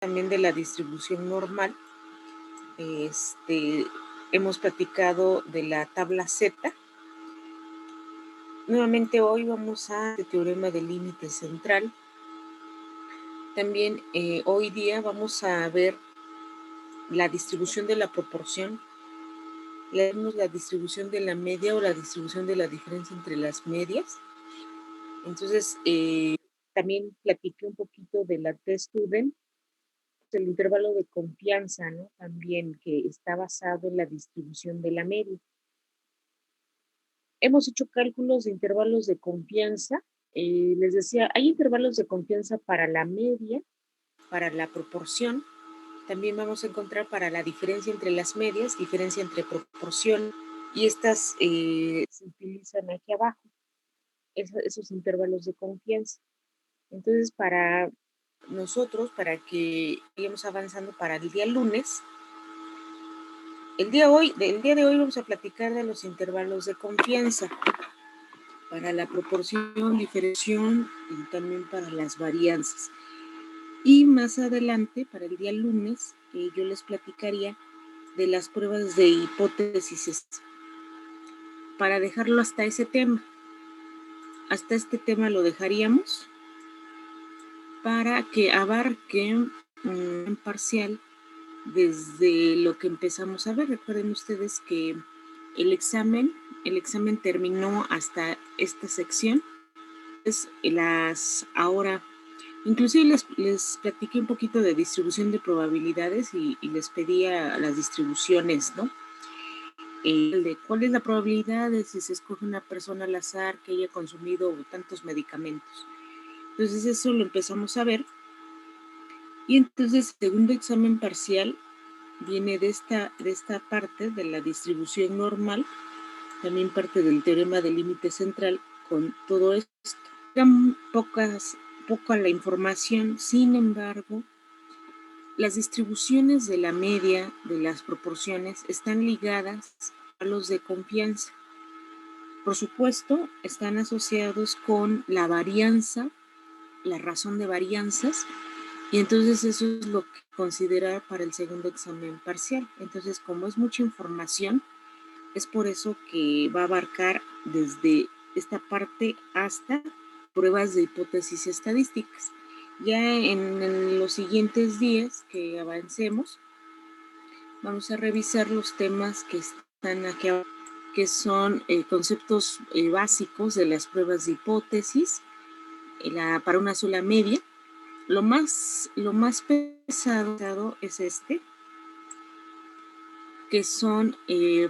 también de la distribución normal. Este, hemos platicado de la tabla Z. Nuevamente hoy vamos a el teorema del límite central. También hoy día vamos a ver la distribución de la proporción. Leemos la distribución de la media o la distribución de la diferencia entre las medias. Entonces, también platiqué un poquito de la T-Student, el intervalo de confianza, ¿no? También que está basado en la distribución de la media. Hemos hecho cálculos de intervalos de confianza. Les decía, hay intervalos de confianza para la media, para la proporción. También vamos a encontrar para la diferencia entre las medias, diferencia entre proporción, y estas se utilizan aquí abajo, esos intervalos de confianza. Entonces, para nosotros, para que vayamos avanzando para el día lunes, el día de hoy vamos a platicar de los intervalos de confianza para la proporción, diferenciación y también para las varianzas. Y más adelante, para el día lunes, yo les platicaría de las pruebas de hipótesis para dejarlo hasta ese tema. Hasta este tema lo dejaríamos para que abarque en parcial desde lo que empezamos a ver. Recuerden ustedes que el examen terminó hasta esta sección. Ahora, inclusive les platiqué un poquito de distribución de probabilidades y les pedía las distribuciones, ¿no? De cuál es la probabilidad de si se escoge una persona al azar que haya consumido tantos medicamentos. Entonces eso lo empezamos a ver. Y entonces el segundo examen parcial viene de esta parte de la distribución normal, también parte del teorema del límite central con todo esto. Eran poca la información, sin embargo, las distribuciones de la media de las proporciones están ligadas a los de confianza. Por supuesto, están asociados con la varianza, la razón de varianzas, y entonces eso es lo que considerar para el segundo examen parcial. Entonces, como es mucha información, es por eso que va a abarcar desde esta parte hasta pruebas de hipótesis estadísticas. Ya en los siguientes días que avancemos, vamos a revisar los temas que están aquí abajo, que son conceptos básicos de las pruebas de hipótesis para una sola media. Lo más pesado es que son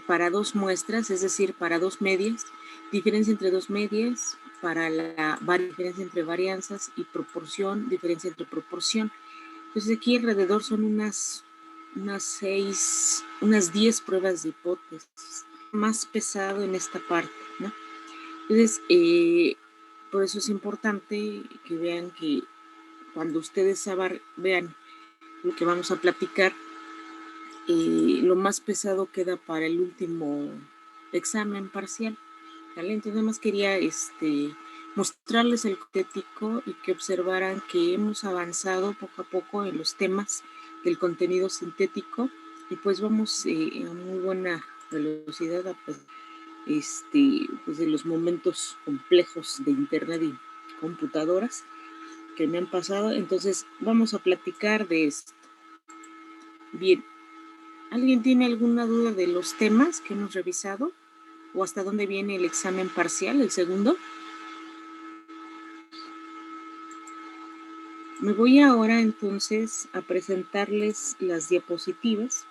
para dos muestras, es decir, para dos medias, diferencia entre dos medias, para la diferencia entre varianzas y proporción, diferencia entre proporción. Entonces aquí alrededor son unas 10 pruebas de hipótesis, más pesado en esta parte, ¿no? Entonces, por eso es importante que vean que cuando ustedes vean lo que vamos a platicar, lo más pesado queda para el último examen parcial, ¿vale? Entonces nada más quería mostrarles el sintético y que observaran que hemos avanzado poco a poco en los temas del contenido sintético y pues vamos a muy buena velocidad a pues de los momentos complejos de internet y computadoras que me han pasado. Entonces vamos a platicar de esto. Bien, ¿alguien tiene alguna duda de los temas que hemos revisado? ¿O hasta dónde viene el examen parcial, el segundo? Me voy ahora entonces a presentarles las diapositivas.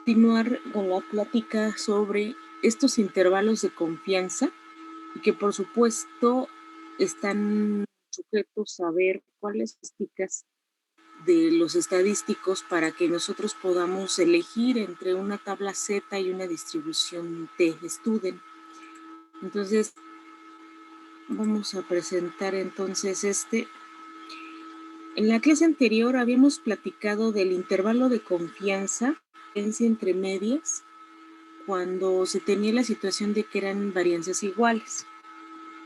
Continuar con la plática sobre estos intervalos de confianza y que por supuesto están sujetos a ver cuáles estadísticas de los estadísticos para que nosotros podamos elegir entre una tabla Z y una distribución T-Student. Entonces, vamos a presentar entonces En la clase anterior habíamos platicado del intervalo de confianza, entre medias, cuando se tenía la situación de que eran varianzas iguales.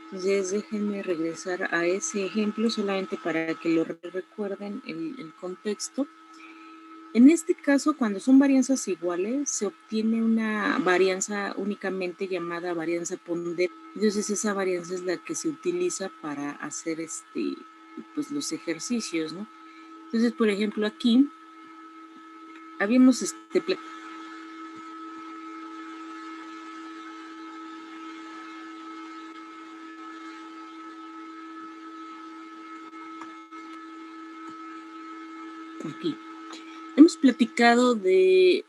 Entonces déjenme regresar a ese ejemplo solamente para que lo recuerden el contexto. En este caso, cuando son varianzas iguales, se obtiene una varianza únicamente llamada varianza ponderada. Entonces esa varianza es la que se utiliza para hacer pues los ejercicios, ¿no? Entonces, por ejemplo, aquí habíamos aquí. Hemos platicado de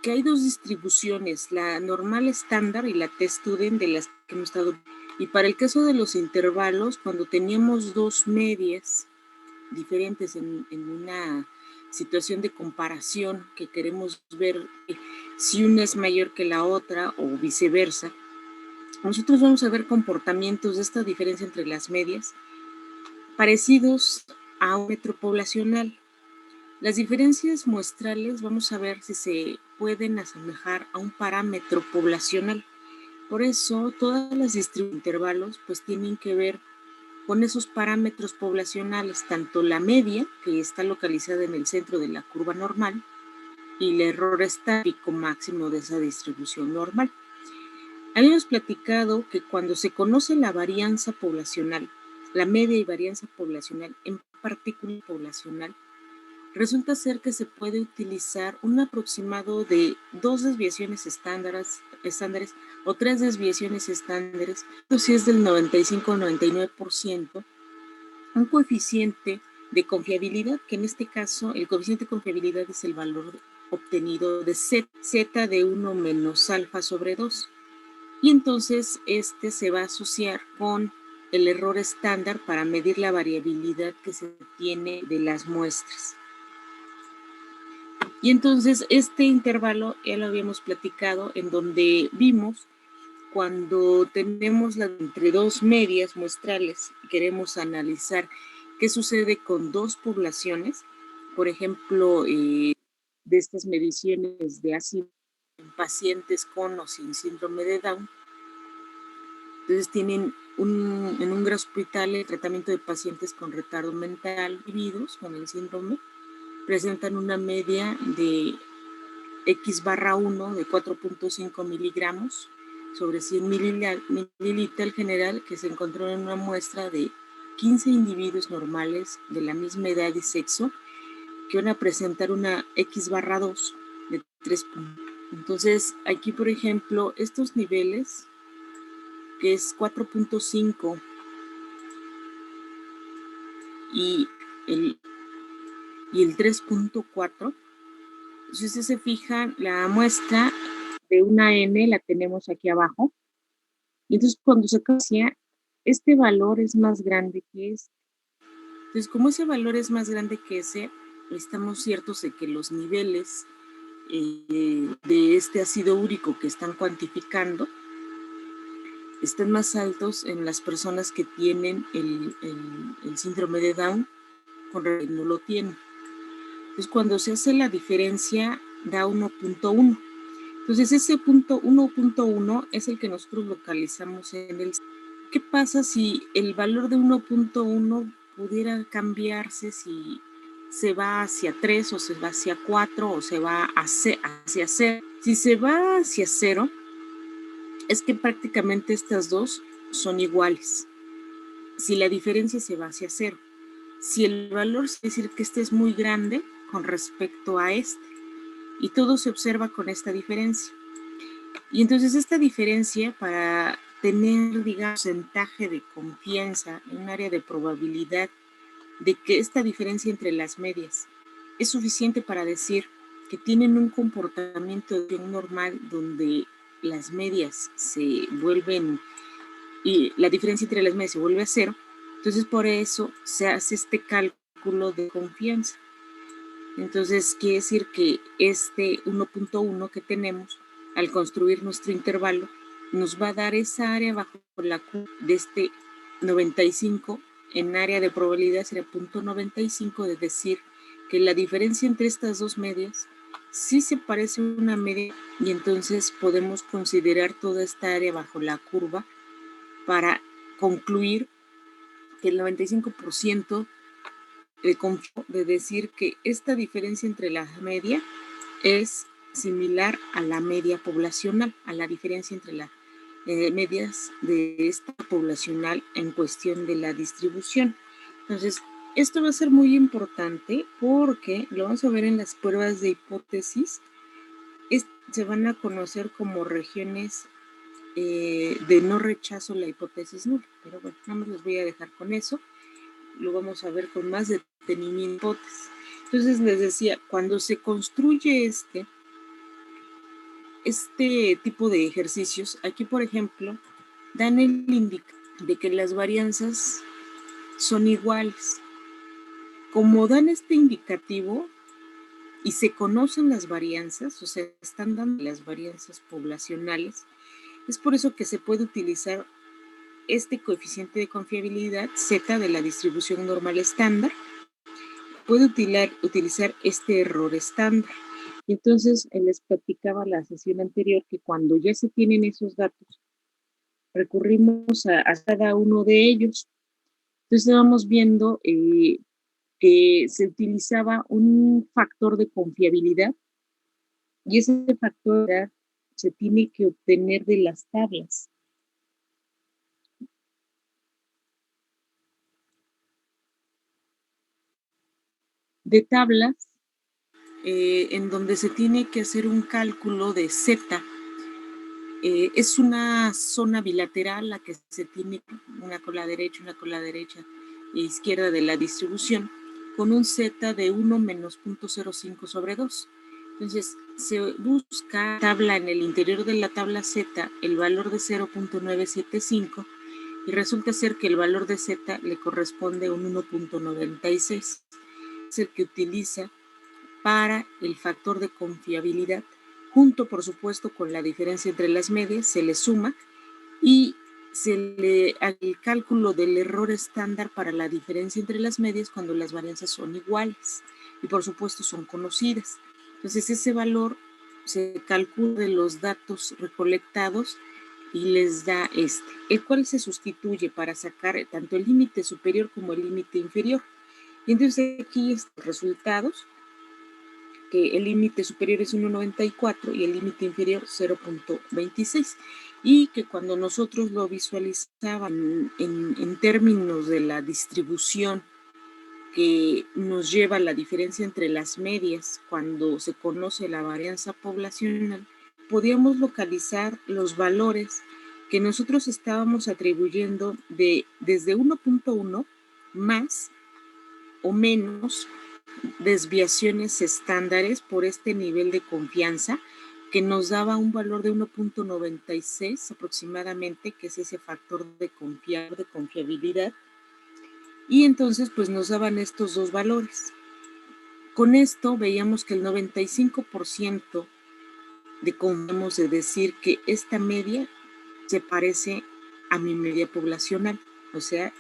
que hay dos distribuciones, la normal estándar y la t-student de las que hemos estado. Y para el caso de los intervalos, cuando teníamos dos medias diferentes en una situación de comparación que queremos ver si una es mayor que la otra o viceversa, nosotros vamos a ver comportamientos de esta diferencia entre las medias parecidos a un metro poblacional. Las diferencias muestrales vamos a ver si se pueden asemejar a un parámetro poblacional. Por eso todas las distribuciones de intervalos pues tienen que ver con esos parámetros poblacionales, tanto la media, que está localizada en el centro de la curva normal, y el error estático máximo de esa distribución normal. Habíamos platicado que cuando se conoce la varianza poblacional, la media y varianza poblacional, en particular poblacional, resulta ser que se puede utilizar un aproximado de 2 desviaciones estándares o 3 desviaciones estándares, si es del 95 o 99%, un coeficiente de confiabilidad, que en este caso el coeficiente de confiabilidad es el valor obtenido de z de 1 menos alfa sobre 2. Y entonces este se va a asociar con el error estándar para medir la variabilidad que se tiene de las muestras. Y entonces este intervalo ya lo habíamos platicado, en donde vimos cuando tenemos entre dos medias muestrales y queremos analizar qué sucede con dos poblaciones, por ejemplo, de estas mediciones de ácido en pacientes con o sin síndrome de Down. Entonces tienen en un gran hospital el tratamiento de pacientes con retardo mental vividos con el síndrome, presentan una media de X/1 de 4.5 miligramos sobre 100 mililitros general, que se encontró en una muestra de 15 individuos normales de la misma edad y sexo que van a presentar una X/2 de 3 puntos. Entonces aquí, por ejemplo, estos niveles, que es 4.5 y el 3.4, si ustedes se fijan, la muestra de una N la tenemos aquí abajo. Y entonces cuando se cambia, este valor es más grande que este. Entonces, como ese valor es más grande que ese, estamos ciertos de que los niveles de este ácido úrico que están cuantificando están más altos en las personas que tienen el síndrome de Down con que no lo tienen. Entonces, cuando se hace la diferencia, da 1.1. Entonces, ese punto 1.1 es el que nosotros localizamos en el... ¿Qué pasa si el valor de 1.1 pudiera cambiarse si se va hacia 3 o se va hacia 4 o se va hacia 0? Si se va hacia 0, es que prácticamente estas dos son iguales. Si la diferencia se va hacia 0. Si el valor, es decir, que este es muy grande con respecto a este, y todo se observa con esta diferencia. Y entonces esta diferencia, para tener, digamos, porcentaje de confianza en un área de probabilidad de que esta diferencia entre las medias es suficiente para decir que tienen un comportamiento normal donde las medias se vuelven, y la diferencia entre las medias se vuelve a 0, entonces por eso se hace este cálculo de confianza. Entonces quiere decir que este 1.1 que tenemos al construir nuestro intervalo nos va a dar esa área bajo la curva de este 95, en área de probabilidad sería 0.95, de decir que la diferencia entre estas dos medias sí se parece a una media, y entonces podemos considerar toda esta área bajo la curva para concluir que el 95% de decir que esta diferencia entre la media es similar a la media poblacional, a la diferencia entre las medias de esta poblacional en cuestión de la distribución. Entonces, esto va a ser muy importante porque lo vamos a ver en las pruebas de hipótesis. Se van a conocer como regiones de no rechazo la hipótesis nula. Pero bueno, nada más los voy a dejar con eso. Lo vamos a ver con más detenimiento. Entonces les decía, cuando se construye este tipo de ejercicios, aquí por ejemplo, dan el indicador de que las varianzas son iguales. Como dan este indicativo y se conocen las varianzas, o sea, están dando las varianzas poblacionales, es por eso que se puede utilizar este coeficiente de confiabilidad Z de la distribución normal estándar, puede utilizar este error estándar. Entonces, les platicaba la sesión anterior que cuando ya se tienen esos datos, recurrimos a cada uno de ellos. Entonces, estábamos viendo que se utilizaba un factor de confiabilidad y ese factor se tiene que obtener de las tablas. De tablas en donde se tiene que hacer un cálculo de Z. Es una zona bilateral la que se tiene una con la derecha e izquierda de la distribución con un Z de 1 menos 0.05 sobre 2. Entonces se busca tabla en el interior de la tabla Z el valor de 0.975 y resulta ser que el valor de Z le corresponde a un 1.96. Es el que utiliza para el factor de confiabilidad, junto por supuesto con la diferencia entre las medias, se le suma y se le hace el cálculo del error estándar para la diferencia entre las medias cuando las varianzas son iguales y por supuesto son conocidas. Entonces ese valor se calcula de los datos recolectados y les da el cual se sustituye para sacar tanto el límite superior como el límite inferior. Y entonces aquí estos resultados, que el límite superior es 1.94 y el límite inferior 0.26, y que cuando nosotros lo visualizaban en términos de la distribución que nos lleva a la diferencia entre las medias cuando se conoce la varianza poblacional, podíamos localizar los valores que nosotros estábamos atribuyendo desde 1.1 más o menos desviaciones estándares por este nivel de confianza que nos daba un valor de 1.96 aproximadamente, que es ese factor de confiabilidad, y entonces pues nos daban estos dos valores. Con esto veíamos que el 95% confiamos de decir que esta media se parece a mi media poblacional, o sea,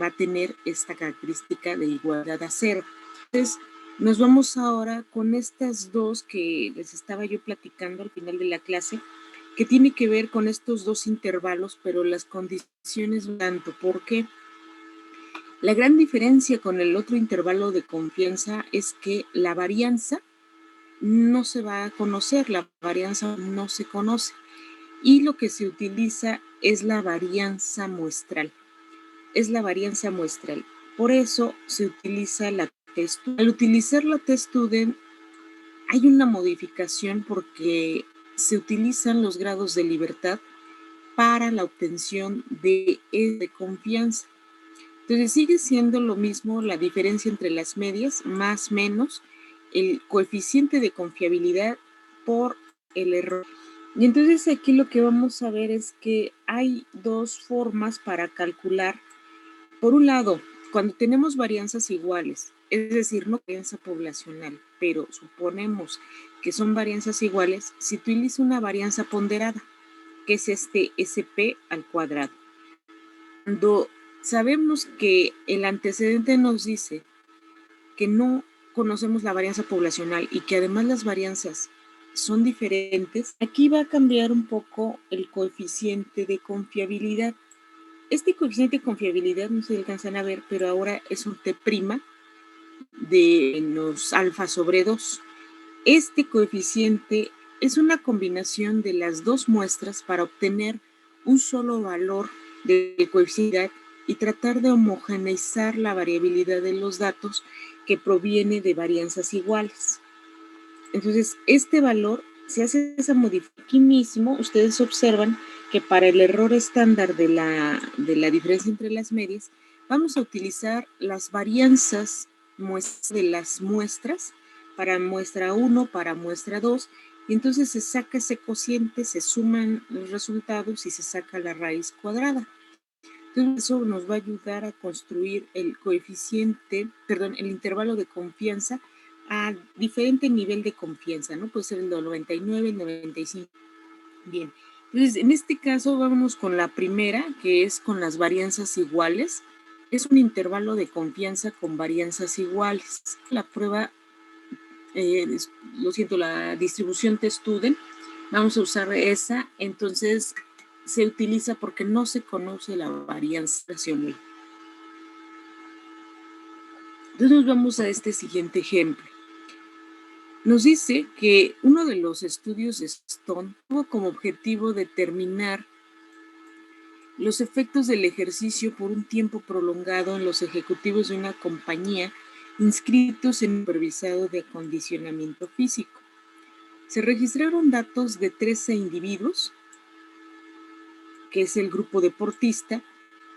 va a tener esta característica de igualdad a cero. Entonces, nos vamos ahora con estas dos que les estaba yo platicando al final de la clase, que tiene que ver con estos dos intervalos, pero las condiciones tanto, porque la gran diferencia con el otro intervalo de confianza es que la varianza no se va a conocer, la varianza no se conoce, y lo que se utiliza es la varianza muestral. Es la varianza muestral. Por eso se utiliza la test-student. Al utilizar la test-student hay una modificación porque se utilizan los grados de libertad para la obtención de confianza. Entonces sigue siendo lo mismo la diferencia entre las medias, más menos el coeficiente de confiabilidad por el error. Y entonces aquí lo que vamos a ver es que hay dos formas para calcular. Por un lado, cuando tenemos varianzas iguales, es decir, no varianza poblacional, pero suponemos que son varianzas iguales, se utiliza una varianza ponderada, que es este SP al cuadrado. Cuando sabemos que el antecedente nos dice que no conocemos la varianza poblacional y que además las varianzas son diferentes, aquí va a cambiar un poco el coeficiente de confiabilidad. Este coeficiente de confiabilidad no se alcanzan a ver, pero ahora es un T' de menos alfa sobre 2. Este coeficiente es una combinación de las dos muestras para obtener un solo valor de coeficiente y tratar de homogeneizar la variabilidad de los datos que proviene de varianzas iguales. Entonces, este valor se hace esa modificación aquí mismo. Ustedes observan que para el error estándar de la diferencia entre las medias, vamos a utilizar las varianzas de las muestras para muestra 1, para muestra 2, y entonces se saca ese cociente, se suman los resultados y se saca la raíz cuadrada. Entonces, eso nos va a ayudar a construir el coeficiente, perdón, el intervalo de confianza a diferente nivel de confianza, ¿no? Puede ser el 99, el 95. Bien, entonces en este caso vamos con la primera, que es con las varianzas iguales. Es un intervalo de confianza con varianzas iguales. La prueba, lo siento, la distribución T-Student, vamos a usar esa, entonces se utiliza porque no se conoce la varianza racional. Entonces nos vamos a este siguiente ejemplo. Nos dice que uno de los estudios de Stone tuvo como objetivo determinar los efectos del ejercicio por un tiempo prolongado en los ejecutivos de una compañía inscritos en un supervisado de acondicionamiento físico. Se registraron datos de 13 individuos, que es el grupo deportista,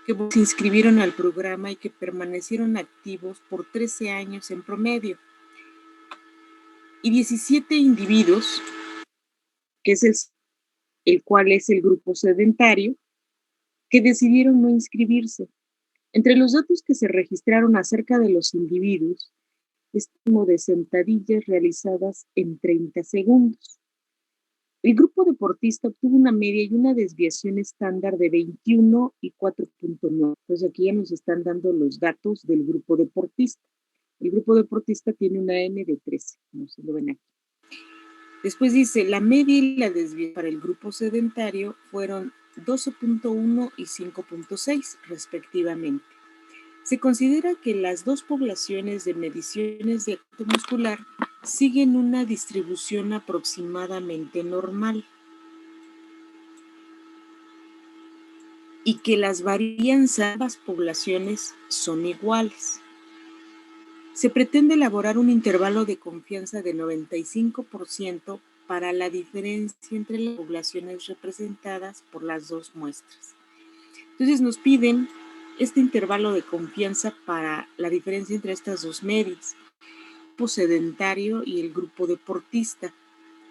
que se inscribieron al programa y que permanecieron activos por 13 años en promedio. Y 17 individuos, que es el cual es el grupo sedentario, que decidieron no inscribirse. Entre los datos que se registraron acerca de los individuos, estimo de sentadillas realizadas en 30 segundos. El grupo deportista obtuvo una media y una desviación estándar de 21 y 4.9. Entonces aquí ya nos están dando los datos del grupo deportista. El grupo deportista tiene una N de 13, no se lo ven aquí. Después dice, la media y la desviación para el grupo sedentario fueron 12.1 y 5.6 respectivamente. Se considera que las dos poblaciones de mediciones de acto muscular siguen una distribución aproximadamente normal y que las varianzas de ambas poblaciones son iguales. Se pretende elaborar un intervalo de confianza de 95% para la diferencia entre las poblaciones representadas por las dos muestras. Entonces nos piden este intervalo de confianza para la diferencia entre estas dos medias, el grupo sedentario y el grupo deportista.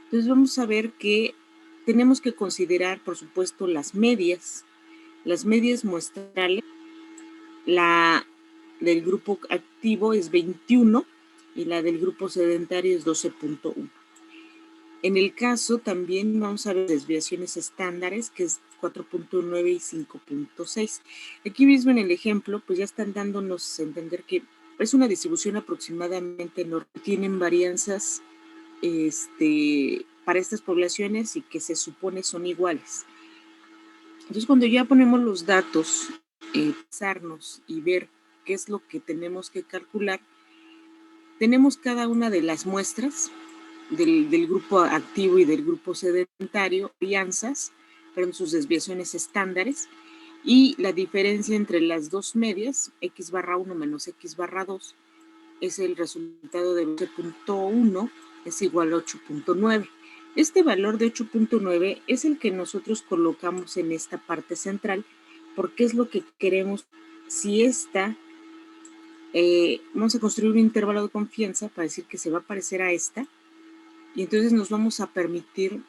Entonces vamos a ver que tenemos que considerar, por supuesto, las medias muestrales. La del grupo activo es 21 y la del grupo sedentario es 12.1. En el caso también vamos a ver desviaciones estándares, que es 4.9 y 5.6. Aquí mismo en el ejemplo, pues ya están dándonos a entender que es una distribución aproximadamente normal. Tienen varianzas para estas poblaciones y que se supone son iguales. Entonces, cuando ya ponemos los datos, pensarnos y ver qué es lo que tenemos que calcular, tenemos cada una de las muestras del grupo activo y del grupo sedentario, varianzas, pero sus desviaciones estándares, y la diferencia entre las dos medias, x barra 1 menos x barra 2, es el resultado de 12.1 es igual a 8.9. Este valor de 8.9 es el que nosotros colocamos en esta parte central porque es lo que queremos. Si vamos a construir un intervalo de confianza para decir que se va a parecer a esta, y entonces nos vamos a permitir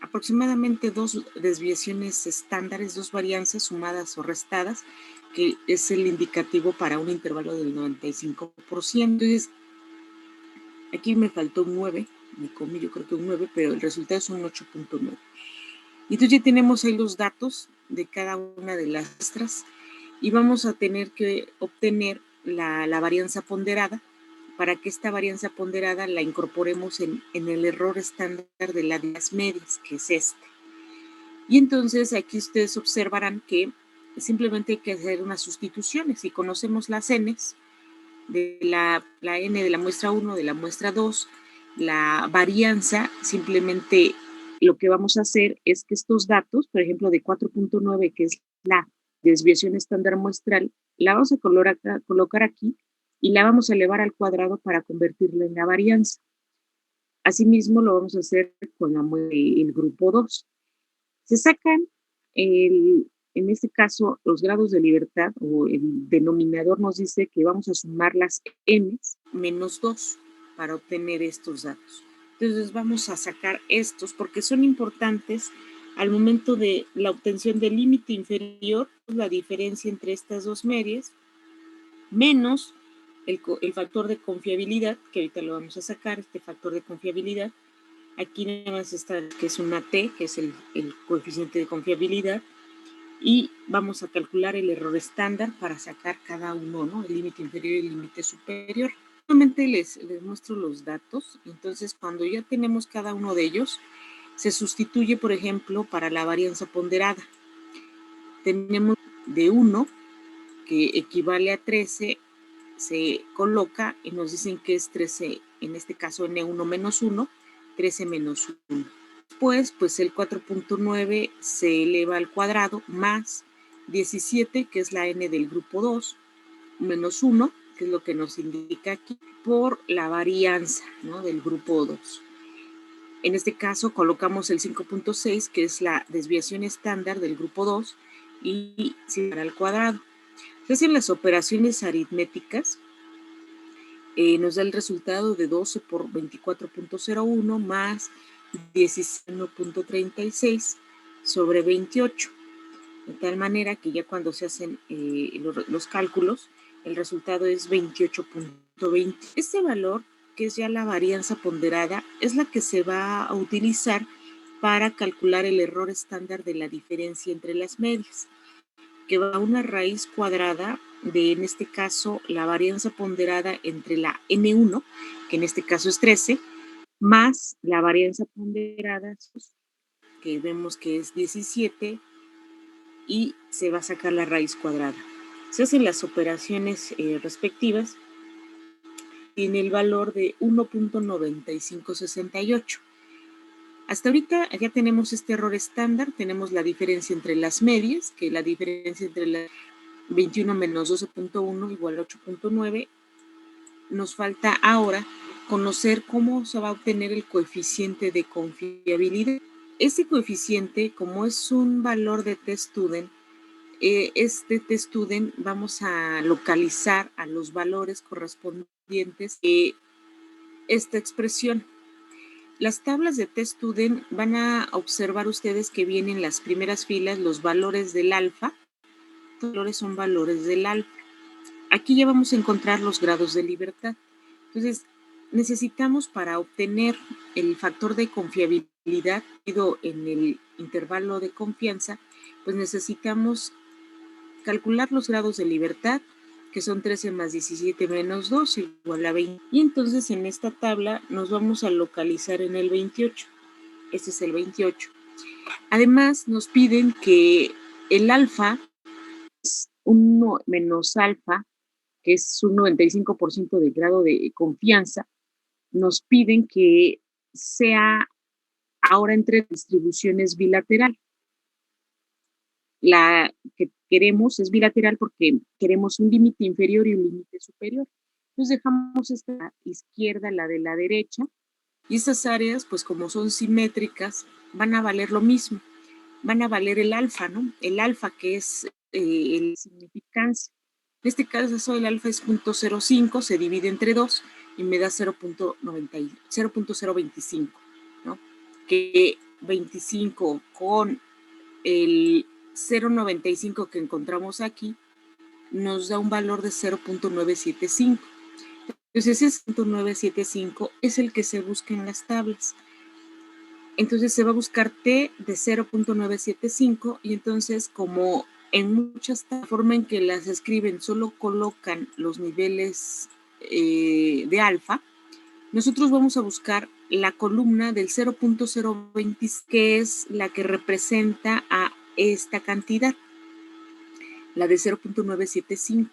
aproximadamente dos desviaciones estándares, dos varianzas sumadas o restadas, que es el indicativo para un intervalo del 95%. Entonces, aquí me faltó un 9, me comí yo creo que un 9, pero el resultado es un 8.9. Y entonces ya tenemos ahí los datos de cada una de las muestras y vamos a tener que obtener la varianza ponderada para que esta varianza ponderada la incorporemos en el error estándar de las medias, que es este. Y entonces aquí ustedes observarán que simplemente hay que hacer unas sustituciones. Si conocemos las n's, de la n de la muestra 1, de la muestra 2, la varianza, simplemente lo que vamos a hacer es que estos datos, por ejemplo, de 4.9, que es la desviación estándar muestral, la vamos a colocar aquí y la vamos a elevar al cuadrado para convertirla en la varianza. Asimismo, lo vamos a hacer con el grupo 2. Se sacan, en este caso, los grados de libertad o el denominador nos dice que vamos a sumar las n menos 2 para obtener estos datos. Entonces vamos a sacar estos porque son importantes al momento de la obtención del límite inferior, la diferencia entre estas dos medias, menos el factor de confiabilidad, que ahorita lo vamos a sacar, este factor de confiabilidad. Aquí nada más está que es una t, que es el coeficiente de confiabilidad, y vamos a calcular el error estándar para sacar cada uno, ¿no? El límite inferior y el límite superior. Nuevamente les muestro los datos. Entonces, cuando ya tenemos cada uno de ellos, se sustituye, por ejemplo, para la varianza ponderada. Tenemos de 1, que equivale a 13, se coloca y nos dicen que es 13, en este caso N1 menos 1, 13 menos 1. Después, pues el 4.9 se eleva al cuadrado más 17, que es la n del grupo 2, menos 1, que es lo que nos indica aquí, por la varianza, ¿no?, del grupo 2. En este caso colocamos el 5.6, que es la desviación estándar del grupo 2, y se eleva al cuadrado. Se hacen las operaciones aritméticas, nos da el resultado de 12 por 24.01 más 16.36 sobre 28. De tal manera que ya cuando se hacen los cálculos, el resultado es 28.20. Este valor, que es ya la varianza ponderada, es la que se va a utilizar para calcular el error estándar de la diferencia entre las medias, que va a una raíz cuadrada de, en este caso, la varianza ponderada entre la N1, que en este caso es 13, más la varianza ponderada, que vemos que es 17, y se va a sacar la raíz cuadrada. Se hacen las operaciones respectivas. Tiene el valor de 1.9568. Hasta ahorita ya tenemos este error estándar, tenemos la diferencia entre las medias, que la diferencia entre la 21 menos 12.1 igual a 8.9. Nos falta ahora conocer cómo se va a obtener el coeficiente de confiabilidad. Este coeficiente, como es un valor de testudent, este testudent vamos a localizar a los valores correspondientes a esta expresión. Las tablas de testudent van a observar ustedes que vienen en las primeras filas los valores del alfa. Los valores son valores del alfa. Aquí ya vamos a encontrar los grados de libertad. Entonces, necesitamos, para obtener el factor de confiabilidad en el intervalo de confianza, pues necesitamos calcular los grados de libertad, que son 13 más 17 menos 2 igual a 20. Y entonces en esta tabla nos vamos a localizar en el 28. Este es el 28. Además, nos piden que el alfa es 1 menos alfa, que es un 95% de grado de confianza. Nos piden que sea ahora entre distribuciones bilateral. La que queremos es bilateral porque queremos un límite inferior y un límite superior. Entonces dejamos esta izquierda, la de la derecha, y estas áreas, pues como son simétricas, van a valer lo mismo. Van a valer el alfa, ¿no? El alfa, que es el significancia. En este caso el alfa es 0.05, se divide entre 2 y me da 0.025, ¿no? Que 25 con el 0.95 que encontramos aquí nos da un valor de 0.975. Entonces ese 0.975 es el que se busca en las tablas. Entonces se va a buscar T de 0.975 y entonces, como en muchas, la forma en que las escriben solo colocan los niveles de alfa, nosotros vamos a buscar la columna del 0.020, que es la que representa a esta cantidad, la de 0.975.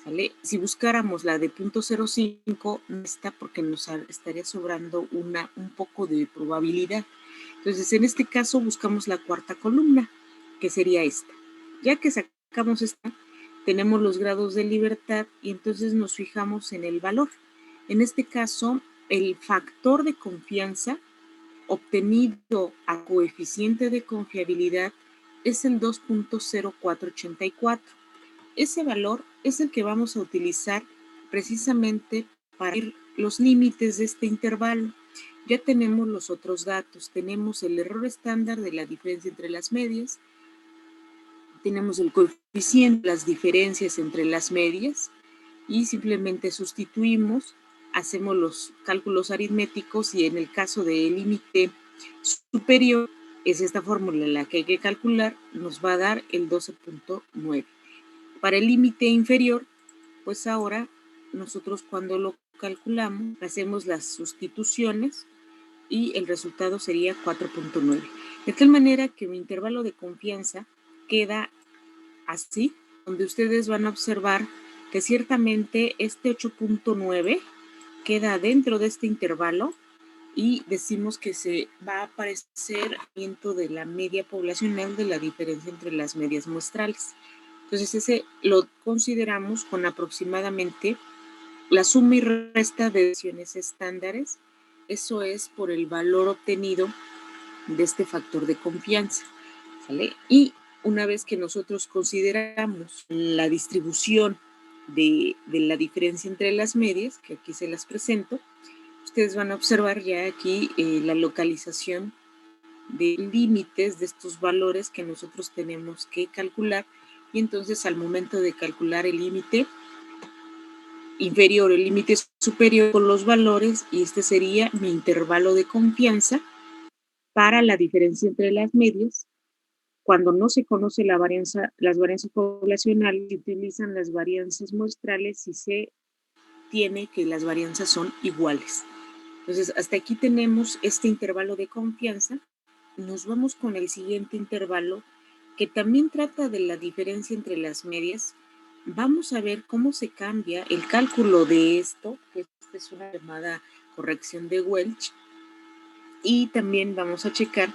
¿Sale? Si buscáramos la de 0.05, no está, porque nos estaría sobrando un poco de probabilidad. Entonces, en este caso, buscamos la cuarta columna, que sería esta. Ya que sacamos esta, tenemos los grados de libertad y entonces nos fijamos en el valor. En este caso, el factor de confianza obtenido a coeficiente de confiabilidad es el 2.0484. Ese valor es el que vamos a utilizar precisamente para ir los límites de este intervalo. Ya tenemos los otros datos, tenemos el error estándar de la diferencia entre las medias, tenemos el coeficiente, las diferencias entre las medias, y simplemente sustituimos, hacemos los cálculos aritméticos y en el caso del límite superior, es esta fórmula la que hay que calcular, nos va a dar el 12.9. Para el límite inferior, pues ahora nosotros cuando lo calculamos, hacemos las sustituciones y el resultado sería 4.9. De tal manera que mi intervalo de confianza queda así, donde ustedes van a observar que ciertamente este 8.9 queda dentro de este intervalo y decimos que se va a aparecer dentro de la media poblacional de la diferencia entre las medias muestrales. Entonces ese lo consideramos con aproximadamente la suma y resta de desviaciones estándares. Eso es por el valor obtenido de este factor de confianza, ¿sale? Y una vez que nosotros consideramos la distribución de la diferencia entre las medias, que aquí se las presento, ustedes van a observar ya aquí la localización de límites de estos valores que nosotros tenemos que calcular, y entonces al momento de calcular el límite inferior, el límite superior con los valores, y este sería mi intervalo de confianza para la diferencia entre las medias. Cuando no se conoce las varianzas poblacionales, se utilizan las varianzas muestrales y se tiene que las varianzas son iguales. Entonces, hasta aquí tenemos este intervalo de confianza. Nos vamos con el siguiente intervalo, que también trata de la diferencia entre las medias. Vamos a ver cómo se cambia el cálculo de esto, que esta es una llamada corrección de Welch, y también vamos a checar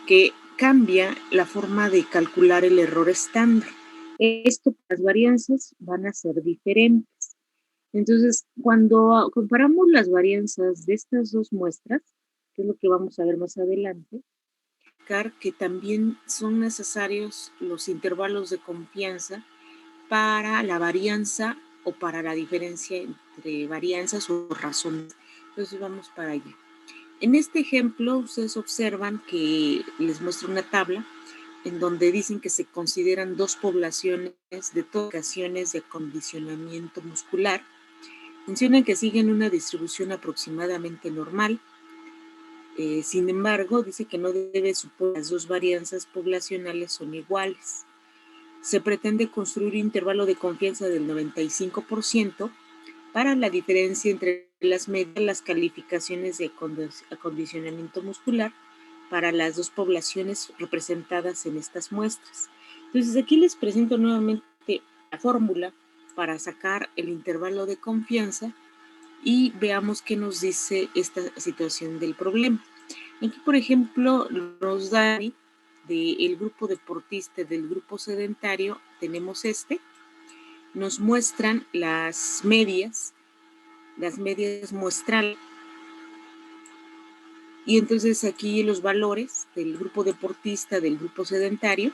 que cambia la forma de calcular el error estándar. Esto, las varianzas van a ser diferentes. Entonces, cuando comparamos las varianzas de estas dos muestras, que es lo que vamos a ver más adelante, que también son necesarios los intervalos de confianza para la varianza o para la diferencia entre varianzas o razones. Entonces vamos para allá. En este ejemplo, ustedes observan que les muestro una tabla en donde dicen que se consideran dos poblaciones de tocaciones de acondicionamiento muscular. Mencionan que siguen una distribución aproximadamente normal. Sin embargo, dice que no debe suponer que las dos varianzas poblacionales son iguales. Se pretende construir un intervalo de confianza del 95% para la diferencia entre las medias, las calificaciones de acondicionamiento muscular para las dos poblaciones representadas en estas muestras. Entonces, aquí les presento nuevamente la fórmula para sacar el intervalo de confianza y veamos qué nos dice esta situación del problema. Aquí, por ejemplo, nos da del grupo deportista, del grupo sedentario, tenemos nos muestran las medias muestrales, y entonces aquí los valores del grupo deportista, del grupo sedentario,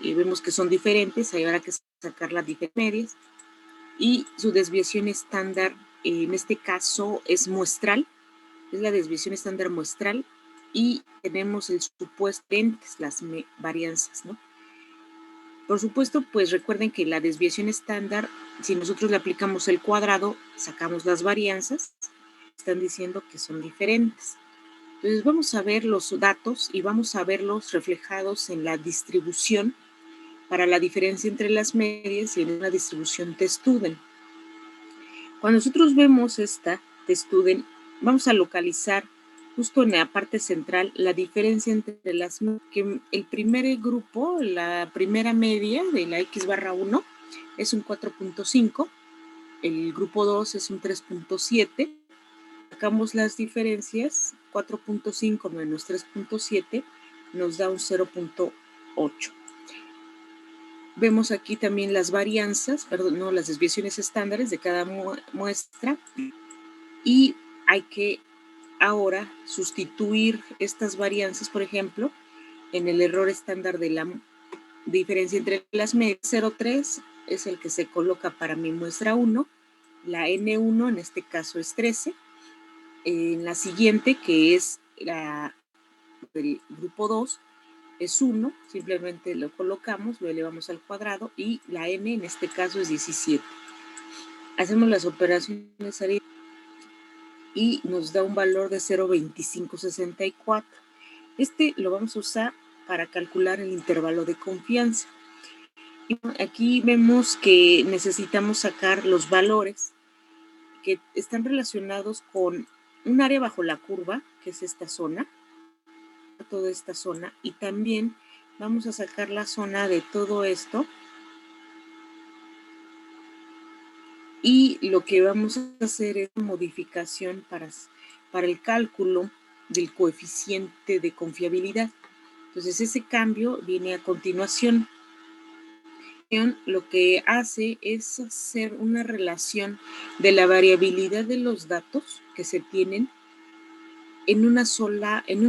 y vemos que son diferentes, hay ahora que sacar las diferentes medias, y su desviación estándar, en este caso es muestral, es la desviación estándar muestral, y tenemos el supuesto de las varianzas, ¿no? Por supuesto, pues recuerden que la desviación estándar, si nosotros le aplicamos el cuadrado, sacamos las varianzas, están diciendo que son diferentes. Entonces vamos a ver los datos y vamos a verlos reflejados en la distribución para la diferencia entre las medias y en una distribución T-Student. Cuando nosotros vemos esta T-Student, vamos a localizar justo en la parte central, la diferencia entre que el primer grupo, la primera media de la X barra 1 es un 4.5, el grupo 2 es un 3.7, sacamos las diferencias, 4.5 menos 3.7 nos da un 0.8. Vemos aquí también las varianzas, perdón, no, las desviaciones estándares de cada muestra, y hay que ahora sustituir estas varianzas, por ejemplo, en el error estándar de la diferencia entre las medias. 0,3 es el que se coloca para mi muestra 1, la N1 en este caso es 13, en la siguiente, que es la del grupo 2, es 1, simplemente lo colocamos, lo elevamos al cuadrado, y la N en este caso es 17. Hacemos las operaciones y nos da un valor de 0.2564. Este lo vamos a usar para calcular el intervalo de confianza. Y aquí vemos que necesitamos sacar los valores que están relacionados con un área bajo la curva, que es esta zona, toda esta zona, y también vamos a sacar la zona de todo esto, y lo que vamos a hacer es modificación para el cálculo del coeficiente de confiabilidad. Entonces ese cambio viene a continuación. Lo que hace es hacer una relación de la variabilidad de los datos que se tienen en un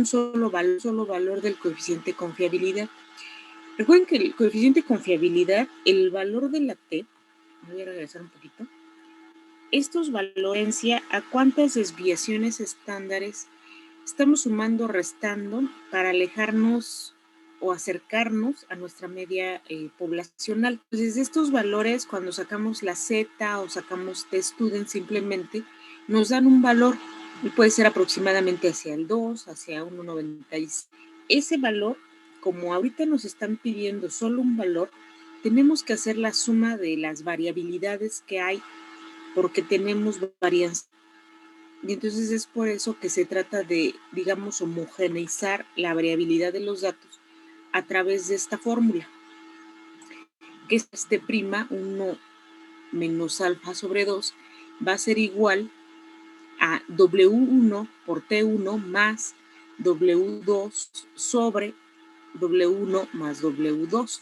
solo valor del coeficiente de confiabilidad. Recuerden que el coeficiente de confiabilidad, el valor de la T, voy a regresar un poquito, estos valores a cuántas desviaciones estándares estamos sumando o restando para alejarnos o acercarnos a nuestra media poblacional. Entonces, estos valores, cuando sacamos la Z o sacamos T-Student, simplemente nos dan un valor, y puede ser aproximadamente hacia el 2, hacia 1.96. Ese valor, como ahorita nos están pidiendo solo un valor, tenemos que hacer la suma de las variabilidades que hay, porque tenemos varianza. Y entonces es por eso que se trata de, digamos, homogeneizar la variabilidad de los datos a través de esta fórmula, que es prima 1 menos alfa sobre 2 va a ser igual a W1 por T1 más W2 sobre W1 más W2.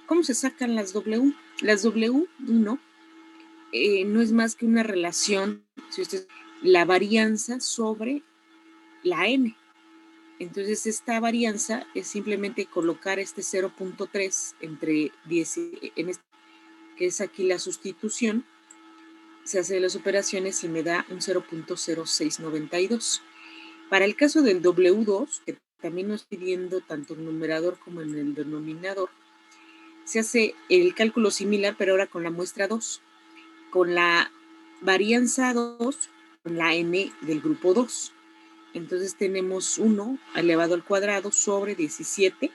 ¿Cómo se sacan las W? Las W1 no es más que una relación, la varianza sobre la N. Entonces esta varianza es simplemente colocar este 0.3 entre 10, que es aquí la sustitución, se hace las operaciones y me da un 0.0692. Para el caso del W2, que también nos pidiendo tanto en el numerador como en el denominador, se hace el cálculo similar, pero ahora con la muestra 2, con la varianza 2, con la N del grupo 2. Entonces tenemos 1 elevado al cuadrado sobre 17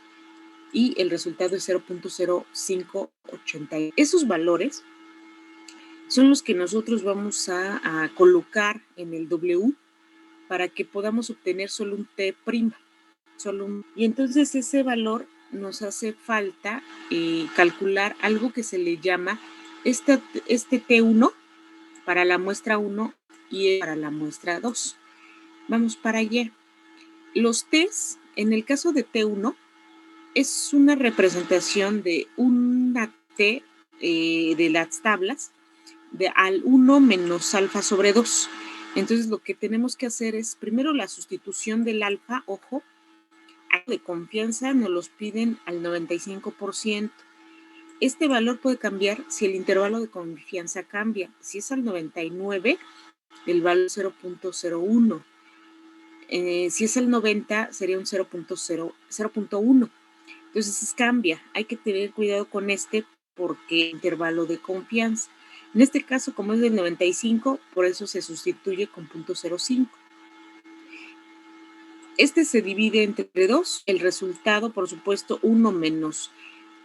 y el resultado es 0.0580. Esos valores son los que nosotros vamos a colocar en el W para que podamos obtener solo un T'. Y entonces ese valor nos hace falta calcular algo que se le llama este T1 para la muestra 1 y para la muestra 2. Vamos para allá. Los T's, en el caso de T1, es una representación de una T de las tablas de al 1 menos alfa sobre 2. Entonces lo que tenemos que hacer es primero la sustitución del alfa, ojo, de confianza nos los piden al 95%. Este valor puede cambiar si el intervalo de confianza cambia. Si es al 99, el valor es 0.01. Si es el 90, sería un 0.1. Entonces cambia. Hay que tener cuidado con este porque intervalo de confianza. En este caso, como es del 95, por eso se sustituye con 0.05. Este se divide entre 2. El resultado, por supuesto, 1 menos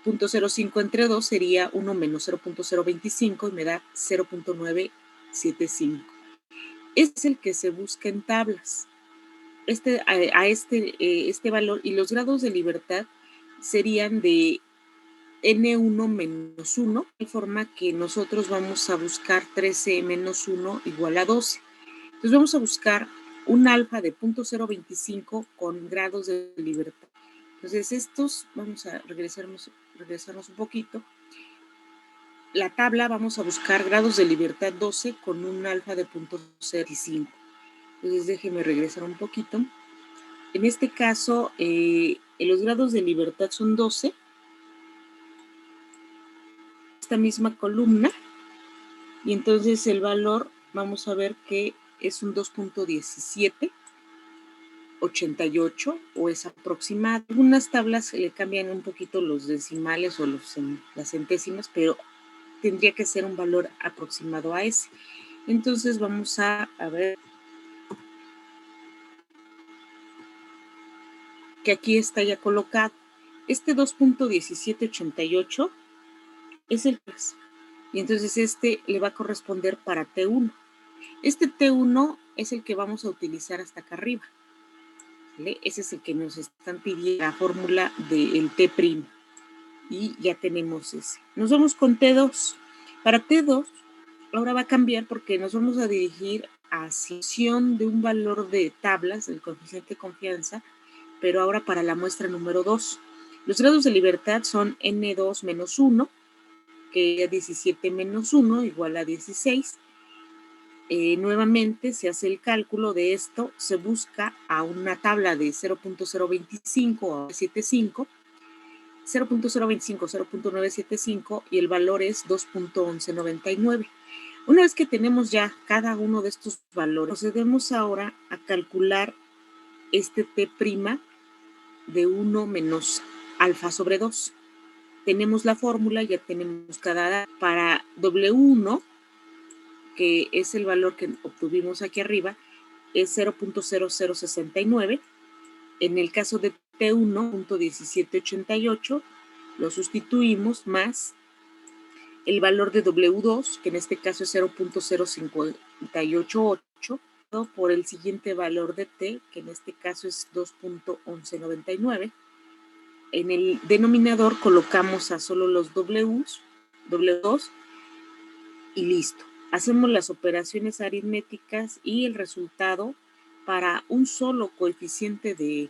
0.05 entre 2 sería 1 menos 0.025 y me da 0.975. Este es el que se busca en tablas. este valor, y los grados de libertad serían de n1 menos 1, de forma que nosotros vamos a buscar 13 menos 1 igual a 12. Entonces vamos a buscar un alfa de 0.025 con grados de libertad. Entonces estos, vamos a regresarnos un poquito. La tabla vamos a buscar grados de libertad 12 con un alfa de 0.05. Entonces déjenme regresar un poquito. En este caso, los grados de libertad son 12. Esta misma columna. Y entonces el valor, vamos a ver que es un 2.1788 o es aproximado. Algunas tablas le cambian un poquito los decimales o las centésimas, pero tendría que ser un valor aproximado a ese. Entonces vamos a ver que aquí está ya colocado. Este 2.1788 es el 3. Y entonces este le va a corresponder para T1. Este T1 es el que vamos a utilizar hasta acá arriba. ¿Vale? Ese es el que nos están pidiendo la fórmula del T'. Y ya tenemos ese. Nos vamos con T2. Para T2, ahora va a cambiar porque nos vamos a dirigir a asignación de un valor de tablas del coeficiente de confianza, pero ahora para la muestra número 2. Los grados de libertad son N2 menos 1, que es 17 menos 1 igual a 16. Nuevamente se hace el cálculo de esto, se busca a una tabla de 0.025 a 75, 0.025, 0.975 y el valor es 2.1199. Una vez que tenemos ya cada uno de estos valores, procedemos ahora a calcular este T' de 1 menos alfa sobre 2. Tenemos la fórmula, ya tenemos cada para W1, que es el valor que obtuvimos aquí arriba, es 0.0069. En el caso de T1, 1788, lo sustituimos más el valor de W2, que en este caso es 0.0588, por el siguiente valor de T, que en este caso es 2.1199. En el denominador colocamos a solo los Ws, W2, y listo. Hacemos las operaciones aritméticas y el resultado para un solo coeficiente de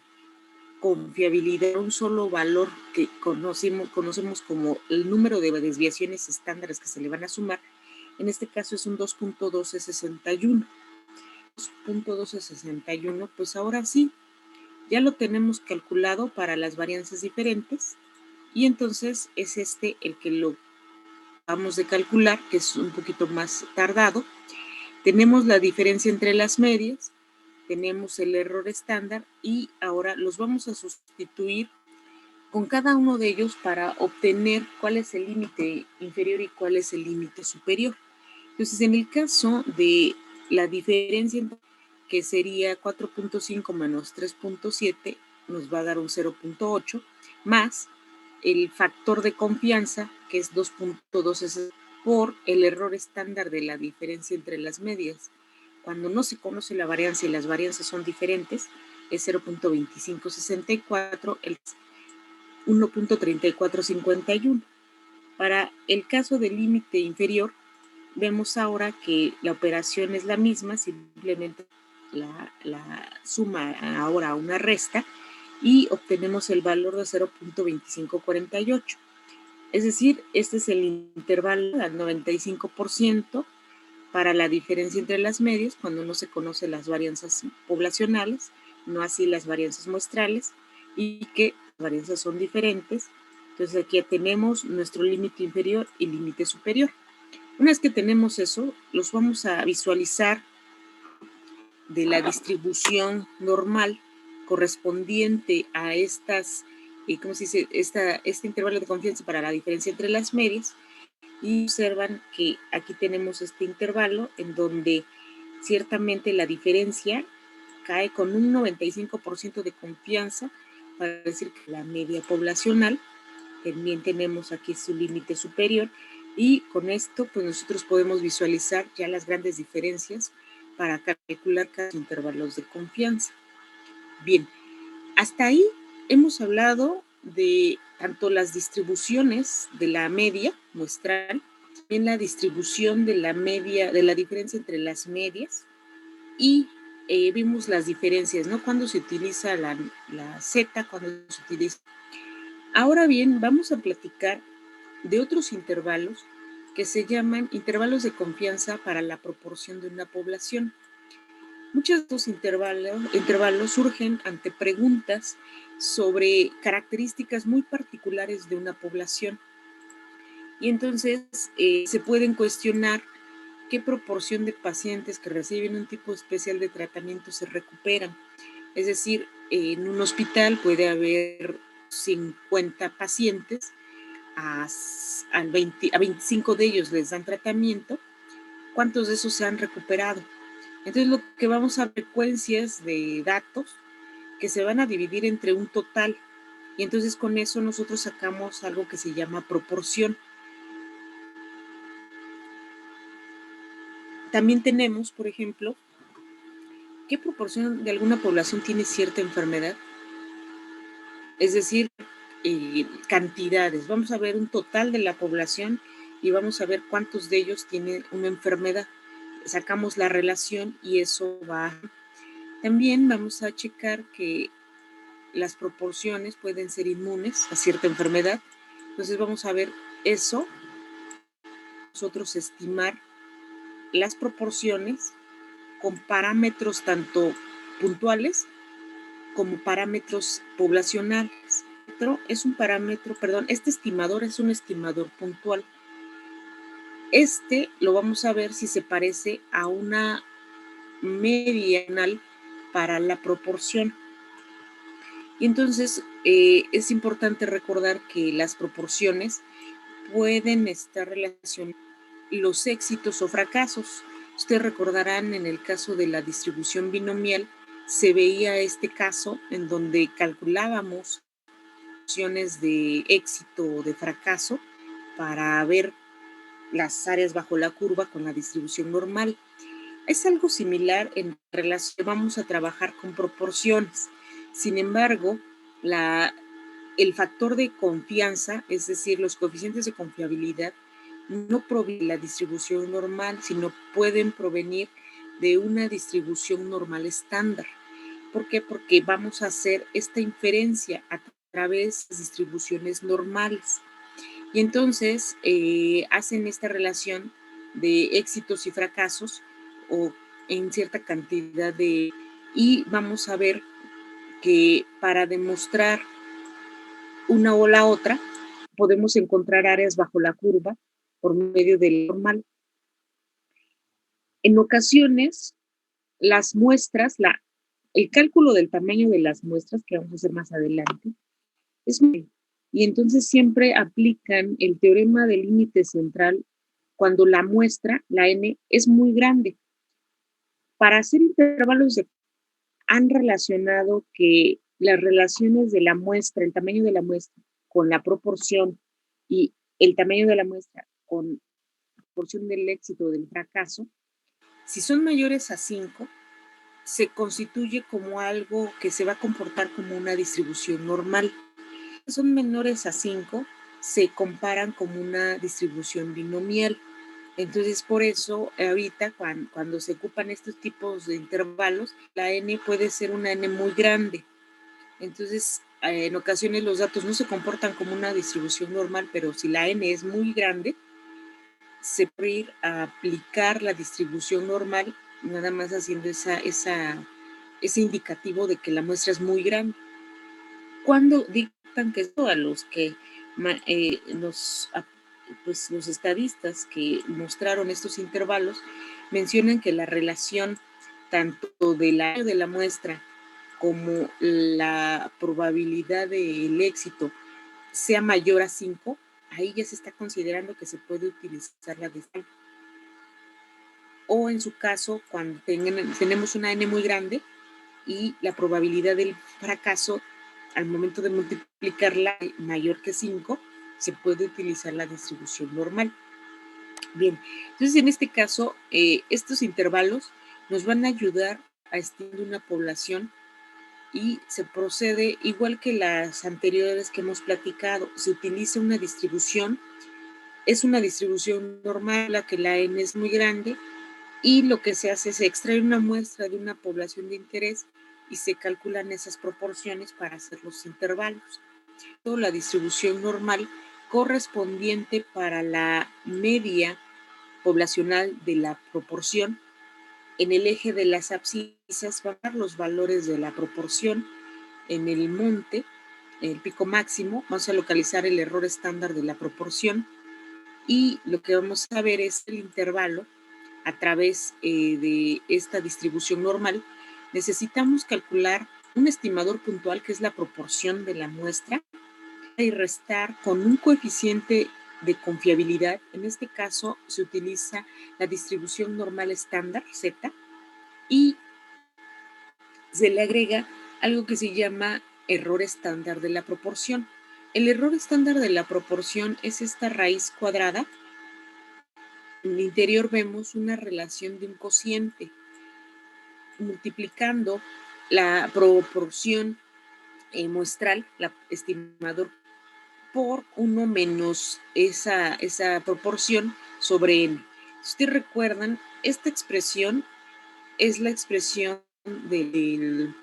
confiabilidad, un solo valor que conocemos como el número de desviaciones estándares que se le van a sumar, en este caso es un 2.1261. 2.1261, pues ahora sí, ya lo tenemos calculado para las varianzas diferentes y entonces es este el que lo vamos de calcular, que es un poquito más tardado. Tenemos la diferencia entre las medias, tenemos el error estándar y ahora los vamos a sustituir con cada uno de ellos para obtener cuál es el límite inferior y cuál es el límite superior. Entonces, en el caso de la diferencia, que sería 4.5 menos 3.7, nos va a dar un 0.8, más el factor de confianza, que es 2.2 por el error estándar de la diferencia entre las medias. Cuando no se conoce la varianza y las varianzas son diferentes, es 0.2564, el 1.3451. Para el caso del límite inferior, vemos ahora que la operación es la misma, simplemente la suma ahora a una resta y obtenemos el valor de 0.2548. Es decir, este es el intervalo al 95% para la diferencia entre las medias cuando no se conocen las varianzas poblacionales, no así las varianzas muestrales, y que las varianzas son diferentes. Entonces aquí ya tenemos nuestro límite inferior y límite superior. Una vez que tenemos eso, los vamos a visualizar de la distribución normal correspondiente a estas, ¿cómo se dice? Este intervalo de confianza para la diferencia entre las medias, y observan que aquí tenemos este intervalo en donde ciertamente la diferencia cae con un 95% de confianza para decir que la media poblacional. También tenemos aquí su límite superior y con esto pues nosotros podemos visualizar ya las grandes diferencias para calcular cada intervalos de confianza. Bien, hasta ahí hemos hablado de tanto las distribuciones de la media muestral, también la distribución de la media, de la diferencia entre las medias, y vimos las diferencias, ¿no? Cuando se utiliza la Z, cuando se utiliza. Ahora bien, vamos a platicar de otros intervalos que se llaman intervalos de confianza para la proporción de una población. Muchos de estos intervalos surgen ante preguntas sobre características muy particulares de una población. Y entonces se pueden cuestionar qué proporción de pacientes que reciben un tipo especial de tratamiento se recuperan. Es decir, en un hospital puede haber 50 pacientes, a 25 de ellos les dan tratamiento, ¿cuántos de esos se han recuperado? Entonces lo que vamos a frecuencias de datos que se van a dividir entre un total, y entonces con eso nosotros sacamos algo que se llama proporción. También tenemos, por ejemplo, qué proporción de alguna población tiene cierta enfermedad, es decir, cantidades. Vamos a ver un total de la población y vamos a ver cuántos de ellos tienen una enfermedad. Sacamos la relación y eso va. También vamos a checar que las proporciones pueden ser inmunes a cierta enfermedad. Entonces vamos a ver eso, nosotros estimar las proporciones con parámetros tanto puntuales como parámetros poblacionales. Es un parámetro, perdón, este estimador es un estimador puntual. Este lo vamos a ver si se parece a una media para la proporción. Y entonces es importante recordar que las proporciones pueden estar relacionadas con los éxitos o fracasos. Ustedes recordarán en el caso de la distribución binomial, se veía este caso en donde calculábamos opciones de éxito o de fracaso para ver las áreas bajo la curva con la distribución normal. Es algo similar en relación, vamos a trabajar con proporciones. Sin embargo, el factor de confianza, es decir, los coeficientes de confiabilidad, no provienen de la distribución normal, sino pueden provenir de una distribución normal estándar. ¿Por qué? Porque vamos a hacer esta inferencia a través de distribuciones normales. Y entonces hacen esta relación de éxitos y fracasos o en cierta cantidad de... Y vamos a ver que para demostrar una o la otra, podemos encontrar áreas bajo la curva por medio del normal. En ocasiones, las muestras, el cálculo del tamaño de las muestras, que vamos a hacer más adelante, es muy... Y entonces siempre aplican el teorema del límite central cuando la muestra, la n, es muy grande. Para hacer intervalos han relacionado que las relaciones de la muestra, el tamaño de la muestra con la proporción y el tamaño de la muestra con la proporción del éxito o del fracaso, si son mayores a 5, se constituye como algo que se va a comportar como una distribución normal. Si son menores a 5, se comparan como una distribución binomial. Entonces, por eso, ahorita cuando se ocupan estos tipos de intervalos, la n puede ser una n muy grande. Entonces, en ocasiones los datos no se comportan como una distribución normal, pero si la n es muy grande, se puede ir a aplicar la distribución normal, nada más haciendo ese indicativo de que la muestra es muy grande. Cuando dictan que a los que los estadistas que mostraron estos intervalos mencionan que la relación tanto del año de la muestra como la probabilidad del éxito sea mayor a 5, ahí ya se está considerando que se puede utilizar la distancia. O en su caso, cuando tenemos una n muy grande y la probabilidad del fracaso al momento de multiplicarla mayor que 5, se puede utilizar la distribución normal. Bien, entonces en este caso, estos intervalos nos van a ayudar a estimar una población y se procede igual que las anteriores que hemos platicado. Se utiliza una distribución, es una distribución normal, la que la N es muy grande, y lo que se hace es extraer una muestra de una población de interés y se calculan esas proporciones para hacer los intervalos. La distribución normal correspondiente para la media poblacional de la proporción. En el eje de las abscisas van a dar los valores de la proporción. En el monte, el pico máximo, vamos a localizar el error estándar de la proporción y lo que vamos a ver es el intervalo a través de esta distribución normal. Necesitamos calcular un estimador puntual que es la proporción de la muestra y restar con un coeficiente de confiabilidad. En este caso se utiliza la distribución normal estándar, Z, y se le agrega algo que se llama error estándar de la proporción. El error estándar de la proporción es esta raíz cuadrada. En el interior vemos una relación de un cociente multiplicando la proporción muestral, la estimador, por 1 menos esa proporción sobre n. Si ustedes recuerdan, esta expresión es la expresión del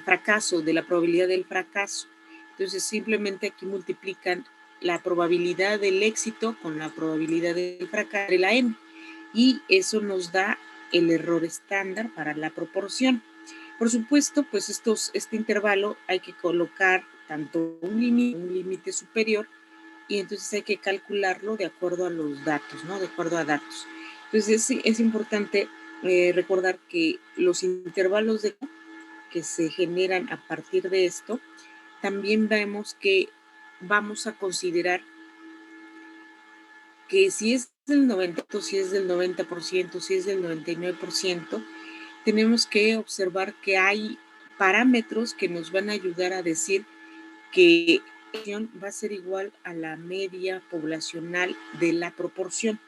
fracaso, de la probabilidad del fracaso. Entonces simplemente aquí multiplican la probabilidad del éxito con la probabilidad del fracaso de la n, y eso nos da el error estándar para la proporción. Por supuesto, pues este intervalo hay que colocar tanto un límite superior, y entonces hay que calcularlo de acuerdo a los datos, ¿no? De acuerdo a datos. Entonces es importante recordar que los intervalos que se generan a partir de esto, también vemos que vamos a considerar que si es del 90%, si es del 90%, si es del 99%, tenemos que observar que hay parámetros que nos van a ayudar a decir que la proporción va a ser igual a la media poblacional de la proporción.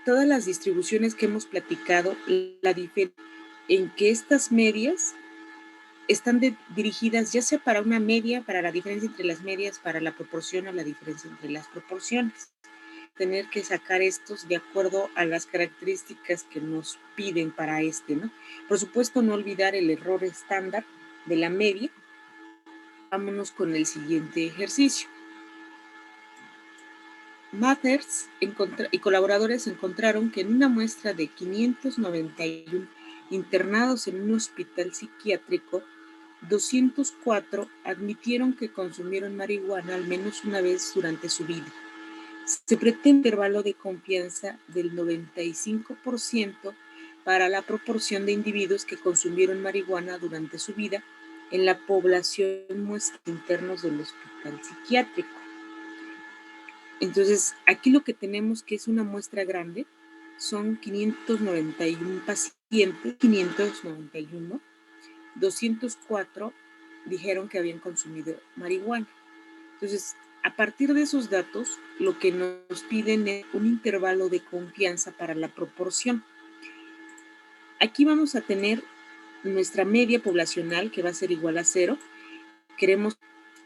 Todas las distribuciones que hemos platicado, la diferencia en que estas medias están dirigidas ya sea para una media, para la diferencia entre las medias, para la proporción o la diferencia entre las proporciones. Tener que sacar estos de acuerdo a las características que nos piden para ¿no? Por supuesto, no olvidar el error estándar de la media. Vámonos con el siguiente ejercicio. Mathers y colaboradores encontraron que en una muestra de 591 internados en un hospital psiquiátrico, 204 admitieron que consumieron marihuana al menos una vez durante su vida. Se pretende un intervalo de confianza del 95% para la proporción de individuos que consumieron marihuana durante su vida en la población muestra internos del hospital psiquiátrico. Entonces, aquí lo que tenemos que es una muestra grande, son 591 pacientes, 591, 204 dijeron que habían consumido marihuana. Entonces, a partir de esos datos, lo que nos piden es un intervalo de confianza para la proporción. Aquí vamos a tener nuestra media poblacional, que va a ser igual a 0. Queremos,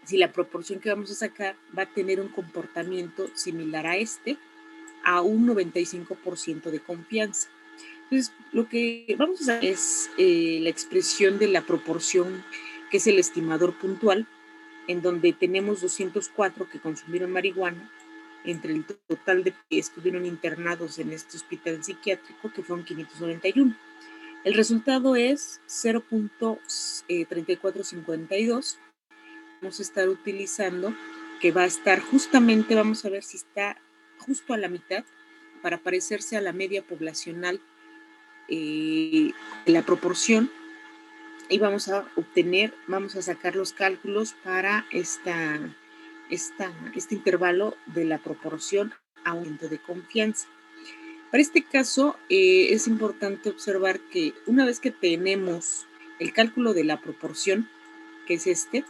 si la proporción que vamos a sacar va a tener un comportamiento similar a un 95% de confianza. Entonces, lo que vamos a hacer es la expresión de la proporción, que es el estimador puntual, en donde tenemos 204 que consumieron marihuana, entre el total de que estuvieron internados en este hospital psiquiátrico, que fueron 591. El resultado es 0.3452. Vamos a estar utilizando, que va a estar justamente, vamos a ver si está justo a la mitad, para parecerse a la media poblacional de la proporción, y vamos a sacar los cálculos para este intervalo de la proporción a aumento de confianza. Para este caso, es importante observar que una vez que tenemos el cálculo de la proporción, que es de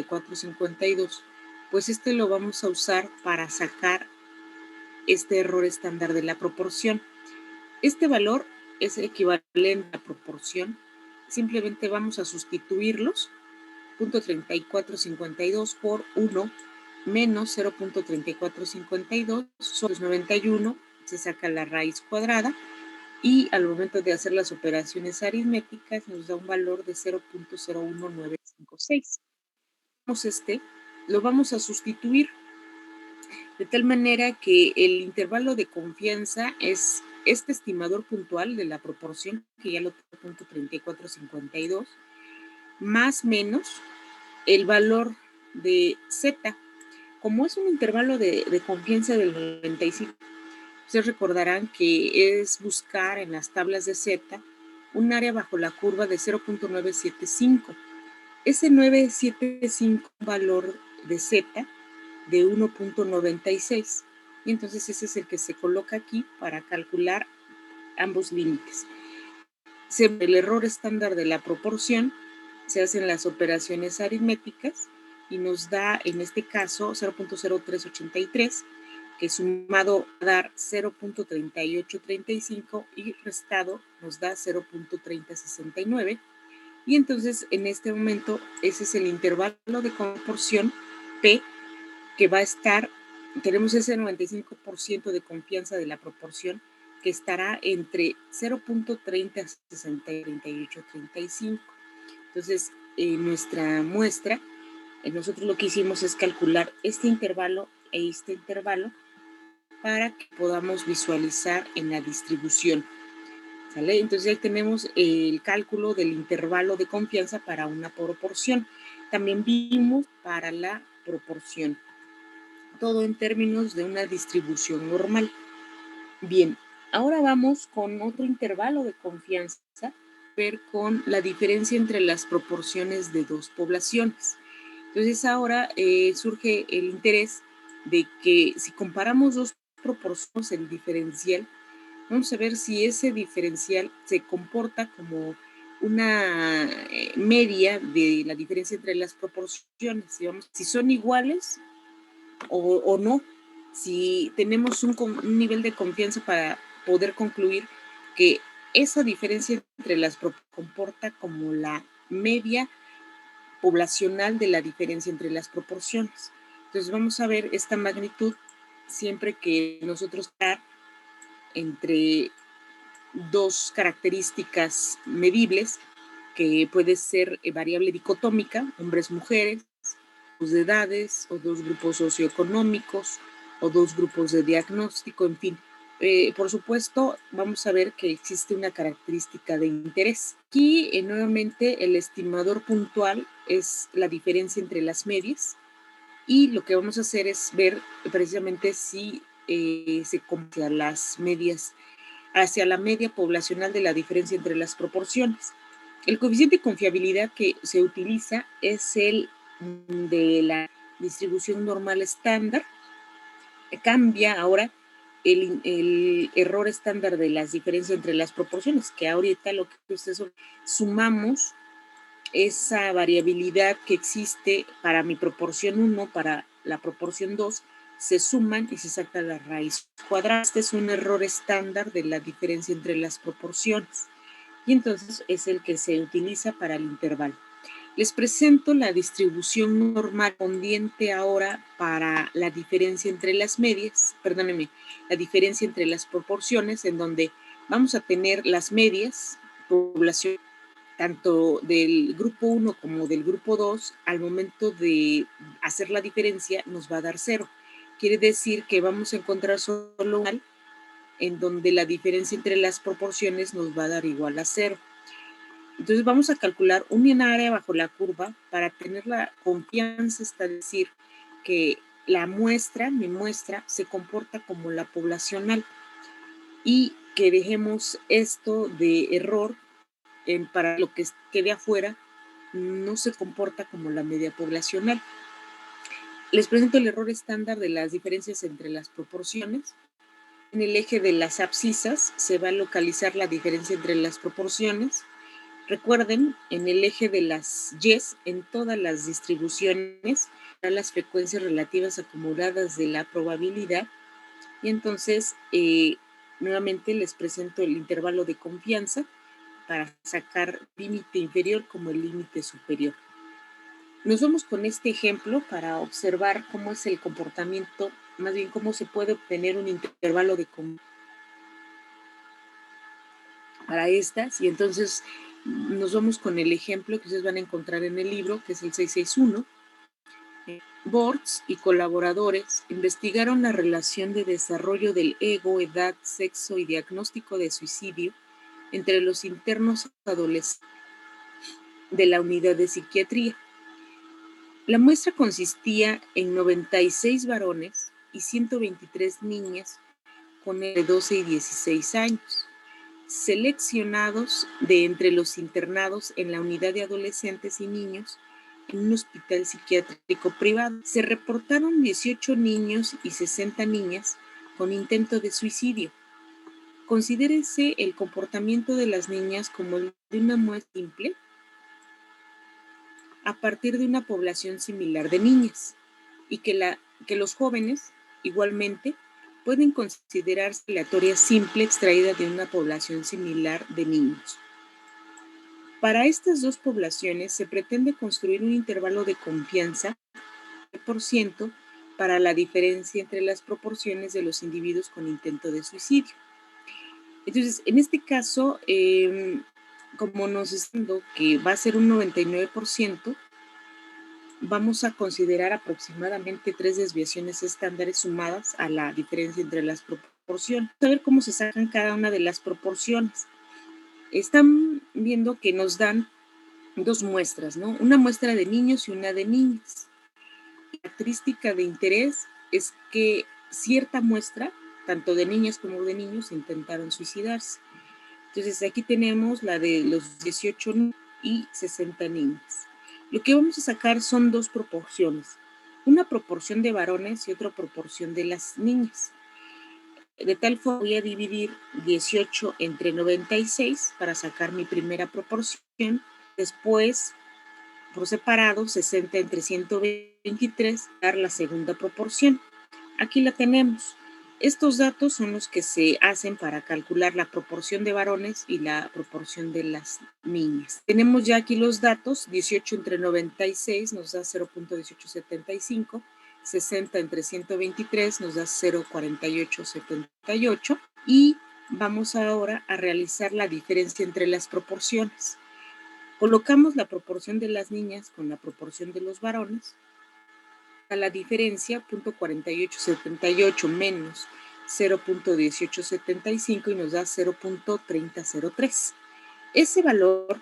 452, pues lo vamos a usar para sacar este error estándar de la proporción. Este valor es equivalente a la proporción simplemente vamos a sustituirlos, 0.3452 por 1 menos 0.3452 son 91, se saca la raíz cuadrada y al momento de hacer las operaciones aritméticas nos da un valor de 0.01956. Lo vamos a sustituir de tal manera que el intervalo de confianza es este estimador puntual de la proporción, que ya lo tengo, 0.3452, más menos el valor de Z. Como es un intervalo de confianza del 95, ustedes recordarán que es buscar en las tablas de Z un área bajo la curva de 0.975. Ese 975 valor de Z de 1.96. Y entonces ese es el que se coloca aquí para calcular ambos límites. El error estándar de la proporción, se hacen las operaciones aritméticas y nos da en este caso 0.0383, que sumado va a dar 0.3835 y restado nos da 0.3069. Y entonces en este momento ese es el intervalo de proporción P que va a estar, tenemos ese 95% de confianza de la proporción que estará entre 0.306835. Entonces, en nuestra muestra, nosotros lo que hicimos es calcular este intervalo e este intervalo para que podamos visualizar en la distribución. ¿Sale? Entonces ahí tenemos el cálculo del intervalo de confianza para una proporción. También vimos para la proporción. Todo en términos de una distribución normal. Bien, ahora vamos con otro intervalo de confianza, ver con la diferencia entre las proporciones de dos poblaciones. Entonces ahora surge el interés de que si comparamos dos proporciones, el diferencial, vamos a ver si ese diferencial se comporta como una media de la diferencia entre las proporciones. Digamos, si son iguales o no, si tenemos un nivel de confianza para poder concluir que esa diferencia entre las comporta como la media poblacional de la diferencia entre las proporciones. Entonces vamos a ver esta magnitud siempre que nosotros entre dos características medibles, que puede ser variable dicotómica, hombres-mujeres, de edades, o dos grupos socioeconómicos, o dos grupos de diagnóstico, en fin. Por supuesto, vamos a ver que existe una característica de interés. Aquí, nuevamente, el estimador puntual es la diferencia entre las medias, y lo que vamos a hacer es ver precisamente si se compara las medias hacia la media poblacional de la diferencia entre las proporciones. El coeficiente de confiabilidad que se utiliza es el de la distribución normal estándar. Cambia ahora el error estándar de las diferencias entre las proporciones, que ahorita lo que ustedes sumamos esa variabilidad que existe para mi proporción 1, para la proporción 2, se suman y se saca la raíz cuadrada. Este es un error estándar de la diferencia entre las proporciones y entonces es el que se utiliza para el intervalo. Les presento la distribución normal correspondiente ahora para la diferencia entre las medias, perdónenme, la diferencia entre las proporciones, en donde vamos a tener las medias, población tanto del grupo 1 como del grupo 2, al momento de hacer la diferencia nos va a dar 0. Quiere decir que vamos a encontrar solo un en donde la diferencia entre las proporciones nos va a dar igual a 0. Entonces vamos a calcular un área bajo la curva para tener la confianza, es decir, que la muestra, mi muestra, se comporta como la poblacional y que dejemos esto de error para lo que quede afuera, no se comporta como la media poblacional. Les presento el error estándar de las diferencias entre las proporciones. En el eje de las abscisas se va a localizar la diferencia entre las proporciones. Recuerden, en el eje de las Y's, en todas las distribuciones, las frecuencias relativas acumuladas de la probabilidad. Y entonces, nuevamente les presento el intervalo de confianza para sacar límite inferior como el límite superior. Nos vamos con este ejemplo para observar cómo es el comportamiento, más bien cómo se puede obtener un intervalo de para estas, y entonces nos vamos con el ejemplo que ustedes van a encontrar en el libro, que es el 661. Bortz y colaboradores investigaron la relación de desarrollo del ego, edad, sexo y diagnóstico de suicidio entre los internos adolescentes de la unidad de psiquiatría. La muestra consistía en 96 varones y 123 niñas con de 12 y 16 años, seleccionados de entre los internados en la unidad de adolescentes y niños en un hospital psiquiátrico privado. Se reportaron 18 niños y 60 niñas con intento de suicidio. Considérese el comportamiento de las niñas como el de una muestra simple a partir de una población similar de niñas, y que los jóvenes, igualmente, pueden considerarse aleatoria simple extraída de una población similar de niños. Para estas dos poblaciones se pretende construir un intervalo de confianza por ciento para la diferencia entre las proporciones de los individuos con intento de suicidio. Entonces, en este caso, como nos está diciendo que va a ser un 99%, vamos a considerar aproximadamente 3 desviaciones estándares sumadas a la diferencia entre las proporciones. Vamos a ver cómo se sacan cada una de las proporciones. Están viendo que nos dan dos muestras, ¿no? Una muestra de niños y una de niñas. La característica de interés es que cierta muestra, tanto de niñas como de niños, intentaron suicidarse. Entonces aquí tenemos la de los 18 y 60 niñas. Lo que vamos a sacar son dos proporciones, una proporción de varones y otra proporción de las niñas. De tal forma voy a dividir 18 entre 96 para sacar mi primera proporción, después por separado 60 entre 123 dar la segunda proporción. Aquí la tenemos. Estos datos son los que se hacen para calcular la proporción de varones y la proporción de las niñas. Tenemos ya aquí los datos, 18 entre 96 nos da 0.1875, 60 entre 123 nos da 0.4878 y vamos ahora a realizar la diferencia entre las proporciones. Colocamos la proporción de las niñas con la proporción de los varones. A la diferencia, 0.4878 menos 0.1875 y nos da 0.3003. Ese valor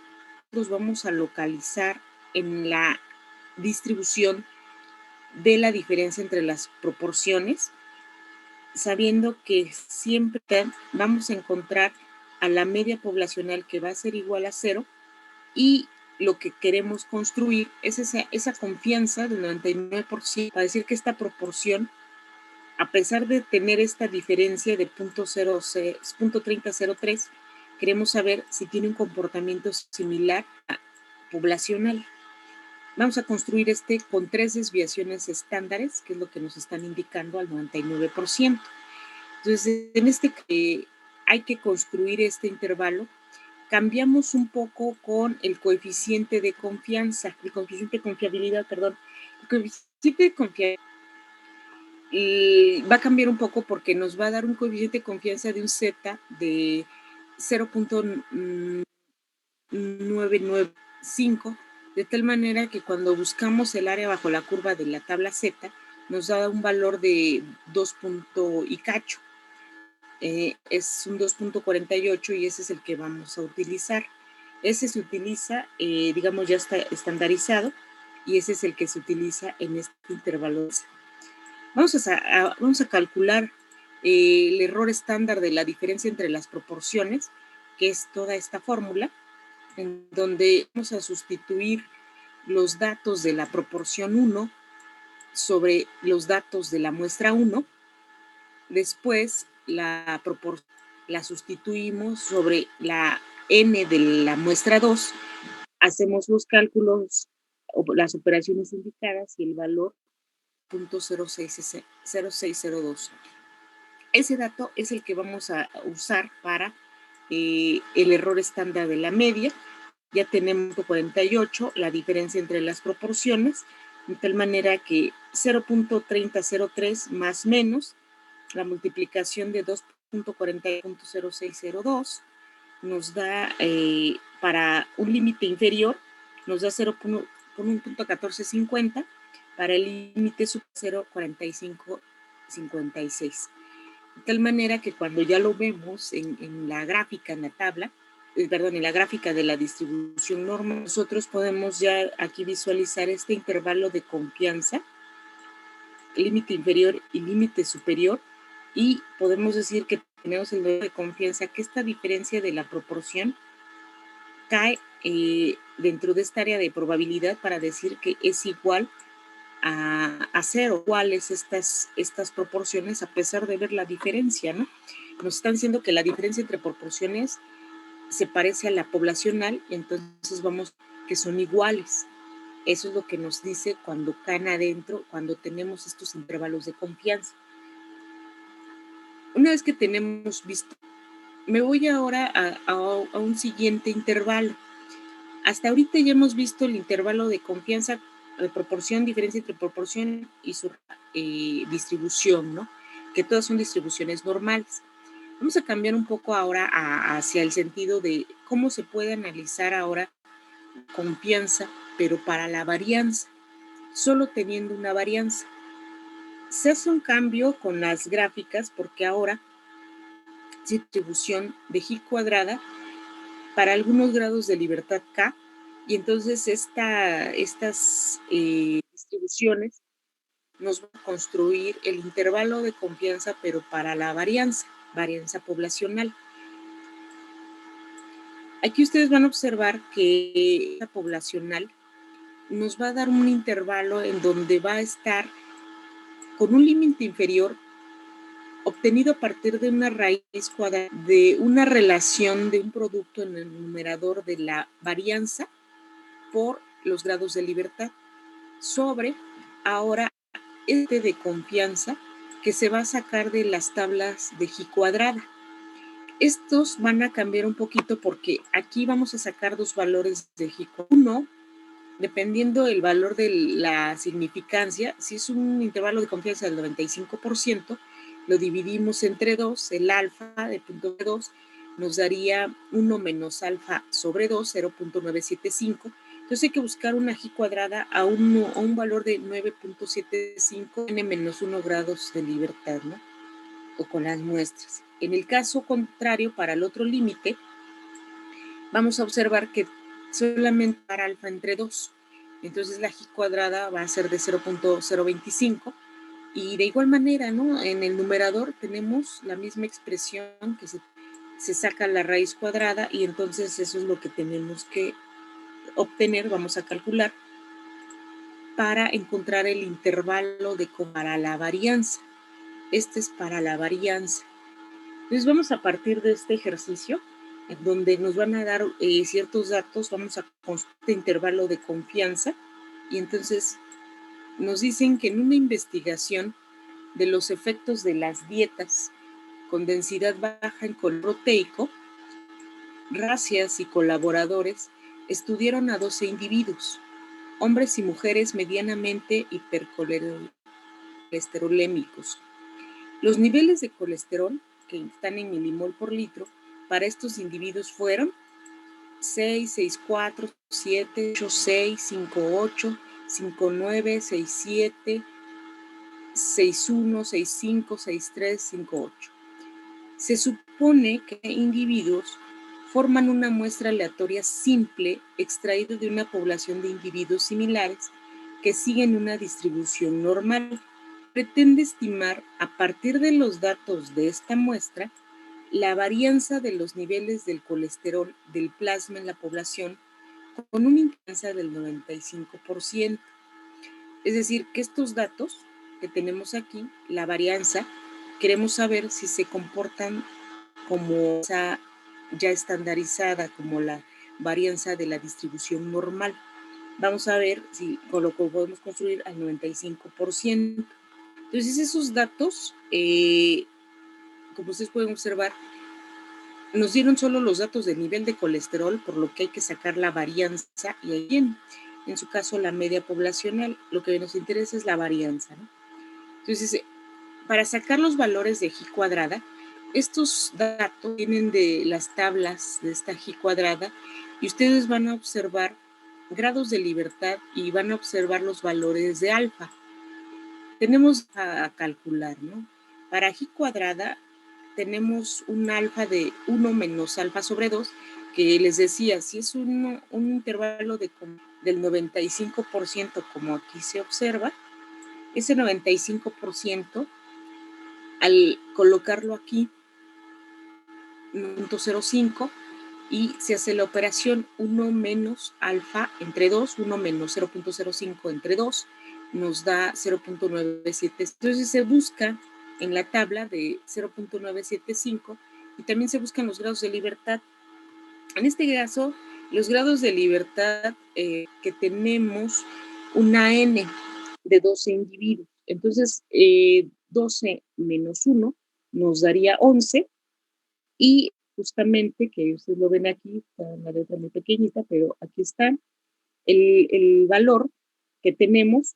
los vamos a localizar en la distribución de la diferencia entre las proporciones, sabiendo que siempre vamos a encontrar a la media poblacional que va a ser igual a 0 y lo que queremos construir es esa confianza del 99% para decir que esta proporción, a pesar de tener esta diferencia de 0.3003, queremos saber si tiene un comportamiento similar a poblacional. Vamos a construir con 3 desviaciones estándares, que es lo que nos están indicando al 99%. Entonces, hay que construir este intervalo. Cambiamos un poco con el coeficiente de confianza, el coeficiente de confiabilidad, perdón. El coeficiente de confiabilidad va a cambiar un poco porque nos va a dar un coeficiente de confianza de un Z de 0.995, de tal manera que cuando buscamos el área bajo la curva de la tabla Z, nos da un valor de 2 y cacho. Es un 2.48 y ese es el que vamos a utilizar. Ese se utiliza, digamos, ya está estandarizado y ese es el que se utiliza en este intervalo. Vamos a calcular el error estándar de la diferencia entre las proporciones, que es toda esta fórmula, en donde vamos a sustituir los datos de la proporción 1 sobre los datos de la muestra 1. Después la sustituimos sobre la n de la muestra 2, hacemos los cálculos o las operaciones indicadas y el valor 0.0602. Ese dato es el que vamos a usar para el error estándar de la media, ya tenemos 48, la diferencia entre las proporciones, de tal manera que 0.3003 más menos la multiplicación de 2.40.0602 nos da, para un límite inferior, nos da 0.1450, para el límite superior 0.4556. De tal manera que cuando ya lo vemos en la gráfica, en la tabla, en la gráfica de la distribución normal, nosotros podemos ya aquí visualizar este intervalo de confianza, límite inferior y límite superior, y podemos decir que tenemos el nivel de confianza, que esta diferencia de la proporción cae dentro de esta área de probabilidad para decir que es igual a cero. ¿Cuáles estas proporciones a pesar de ver la diferencia, ¿no? Nos están diciendo que la diferencia entre proporciones se parece a la poblacional y entonces vamos que son iguales. Eso es lo que nos dice cuando caen adentro, cuando tenemos estos intervalos de confianza. Una vez que tenemos visto, me voy ahora a un siguiente intervalo. Hasta ahorita ya hemos visto el intervalo de confianza, de proporción, diferencia entre proporción y su distribución, ¿no? Que todas son distribuciones normales. Vamos a cambiar un poco ahora hacia el sentido de cómo se puede analizar ahora confianza, pero para la varianza, solo teniendo una varianza. Se hace un cambio con las gráficas porque ahora distribución de G cuadrada para algunos grados de libertad K, y entonces estas distribuciones nos van a construir el intervalo de confianza, pero para la varianza poblacional. Aquí ustedes van a observar que la poblacional nos va a dar un intervalo en donde va a estar con un límite inferior obtenido a partir de una raíz cuadrada de una relación de un producto en el numerador de la varianza por los grados de libertad sobre ahora este de confianza que se va a sacar de las tablas de G cuadrada. Estos van a cambiar un poquito porque aquí vamos a sacar dos valores de G cuadrada. Uno, dependiendo del valor de la significancia, si es un intervalo de confianza del 95%, lo dividimos entre 2, el alfa de 0.2 nos daría 1 menos alfa sobre 2, 0.975. Entonces hay que buscar una G cuadrada a un valor de 9.75, n menos 1 grados de libertad, ¿no? O con las muestras. En el caso contrario, para el otro límite, vamos a observar que solamente para alfa entre 2. Entonces la G cuadrada va a ser de 0.025. Y de igual manera, ¿no? En el numerador tenemos la misma expresión que se saca la raíz cuadrada y entonces eso es lo que tenemos que obtener, vamos a calcular, para encontrar el intervalo para la varianza. Este es para la varianza. Entonces vamos a partir de este ejercicio, en donde nos van a dar ciertos datos, vamos a construir este intervalo de confianza y entonces nos dicen que en una investigación de los efectos de las dietas con densidad baja en color proteico, Racias y colaboradores estudiaron a 12 individuos, hombres y mujeres medianamente hipercolesterolémicos. Los niveles de colesterol que están en milimol por litro para estos individuos fueron 6, 6, 4, 7, 8, 6, 5, 8, 5, 9, 6, 7, 6, 1, 6, 5, 6, 3, 5, 8. Se supone que individuos forman una muestra aleatoria simple extraída de una población de individuos similares que siguen una distribución normal. Pretende estimar, a partir de los datos de esta muestra, la varianza de los niveles del colesterol del plasma en la población con una intensidad del 95%. Es decir, que estos datos que tenemos aquí, la varianza, queremos saber si se comportan como esa ya estandarizada, como la varianza de la distribución normal. Vamos a ver si con lo que podemos construir al 95%. Entonces, esos datos, como ustedes pueden observar, nos dieron solo los datos del nivel de colesterol, por lo que hay que sacar la varianza y ahí en su caso la media poblacional. Lo que nos interesa es la varianza, ¿no? Entonces, para sacar los valores de G cuadrada, estos datos vienen de las tablas de esta G cuadrada y ustedes van a observar grados de libertad y van a observar los valores de alfa. Tenemos a calcular, ¿no? Para G cuadrada tenemos un alfa de 1 menos alfa sobre 2, que les decía, si es un intervalo del 95%, como aquí se observa, ese 95%, al colocarlo aquí, 0.05, y se hace la operación 1 menos alfa entre 2, 1 menos 0.05 entre 2, nos da 0.975. Entonces se busca en la tabla de 0.975 y también se buscan los grados de libertad. En este caso, los grados de libertad que tenemos una N de 12 individuos. Entonces, 12 menos 1 nos daría 11 y justamente, que ustedes lo ven aquí, está una letra muy pequeñita, pero aquí está el valor que tenemos.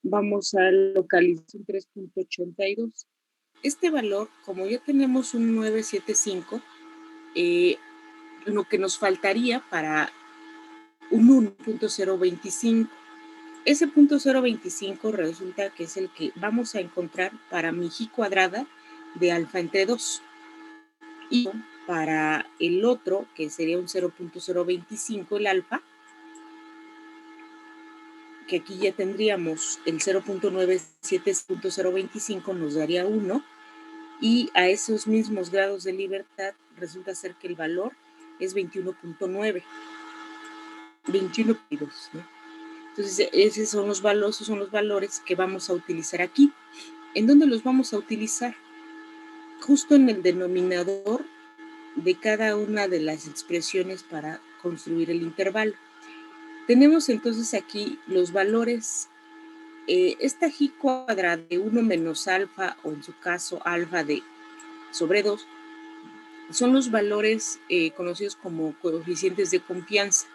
Vamos a localizar un 3.82. Este valor, como ya tenemos un 975, lo que nos faltaría para un 1.025. Ese 0.025 resulta que es el que vamos a encontrar para mi G cuadrada de alfa entre 2. Y para el otro, que sería un 0.025, el alfa, que aquí ya tendríamos el 0.97.025, nos daría 1, y a esos mismos grados de libertad resulta ser que el valor es 21.9. 21.2, ¿no? Entonces, esos son los valores que vamos a utilizar aquí. ¿En dónde los vamos a utilizar? Justo en el denominador de cada una de las expresiones para construir el intervalo. Tenemos entonces aquí los valores, esta G cuadrada de 1 menos alfa, o en su caso alfa de sobre 2, son los valores conocidos como coeficientes de confianza.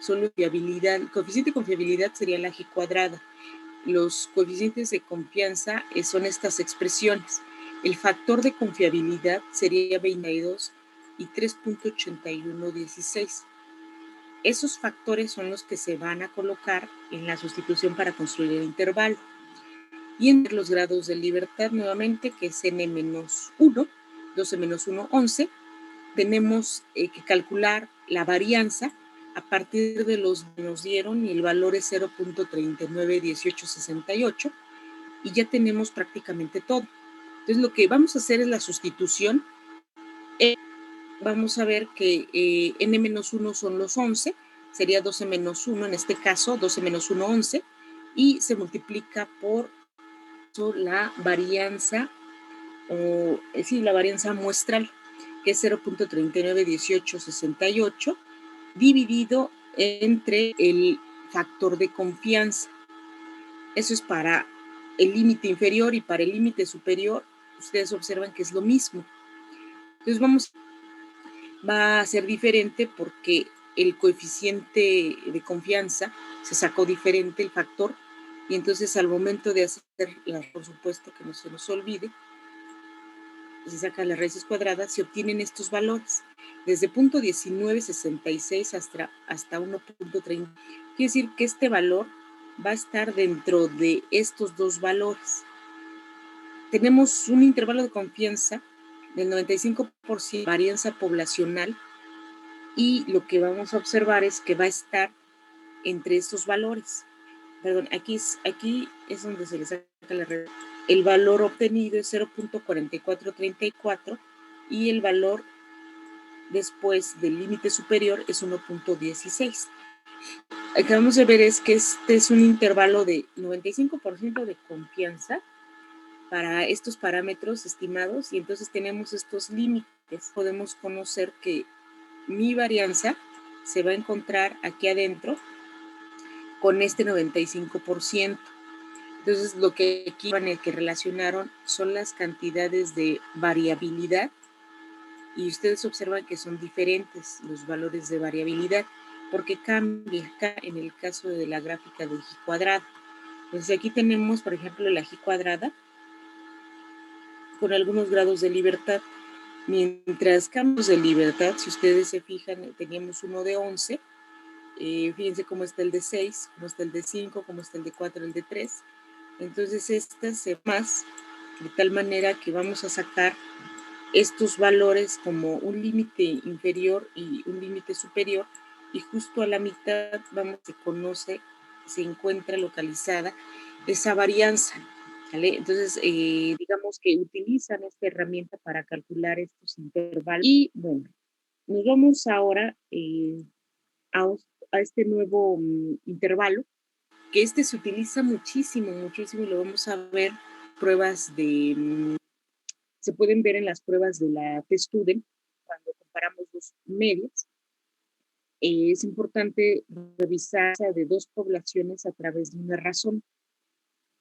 Son la fiabilidad. El coeficiente de confiabilidad sería la G cuadrada. Los coeficientes de confianza son estas expresiones. El factor de confiabilidad sería 22 y 3.8116. Esos factores son los que se van a colocar en la sustitución para construir el intervalo. Y entre los grados de libertad, nuevamente, que es n-1, 12 menos 1, 11, tenemos que calcular la varianza a partir de los que nos dieron y el valor es 0.391868 y ya tenemos prácticamente todo. Entonces lo que vamos a hacer es la sustitución. Vamos a ver que n-1 son los 11, sería 12 menos 1, en este caso 12 menos 1, 11, y se multiplica por la varianza, la varianza muestral, que es 0.391868, dividido entre el factor de confianza. Eso es para el límite inferior, y para el límite superior ustedes observan que es lo mismo. Entonces va a ser diferente porque el coeficiente de confianza se sacó diferente, el factor, y entonces al momento de hacerla, por supuesto que no se nos olvide, se sacan las raíces cuadradas, se obtienen estos valores, desde 0.1966 hasta 1.30. Quiere decir que este valor va a estar dentro de estos dos valores. Tenemos un intervalo de confianza del 95% de varianza poblacional, y lo que vamos a observar es que va a estar entre estos valores. Perdón, aquí es donde se le saca la red. El valor obtenido es 0.4434 y el valor después del límite superior es 1.16. Lo que vamos a ver es que este es un intervalo de 95% de confianza para estos parámetros estimados, y entonces tenemos estos límites. Podemos conocer que mi varianza se va a encontrar aquí adentro con este 95%. Entonces, lo que aquí que relacionaron son las cantidades de variabilidad y ustedes observan que son diferentes los valores de variabilidad porque cambia en el caso de la gráfica de G cuadrada. Entonces aquí tenemos, por ejemplo, la G cuadrada con algunos grados de libertad. Mientras cambios de libertad, si ustedes se fijan, teníamos uno de 11. Fíjense cómo está el de 6, cómo está el de 5, cómo está el de 4, el de 3. Entonces estas se más de tal manera que vamos a sacar estos valores como un límite inferior y un límite superior, y justo a la mitad se conoce, se encuentra localizada esa varianza. ¿Vale? Entonces, digamos que utilizan esta herramienta para calcular estos intervalos. Y bueno, nos vamos ahora a este nuevo intervalo, que este se utiliza muchísimo, muchísimo, y lo vamos a ver pruebas se pueden ver en las pruebas de la T-Student, cuando comparamos dos medias. Es importante revisar de dos poblaciones a través de una razón.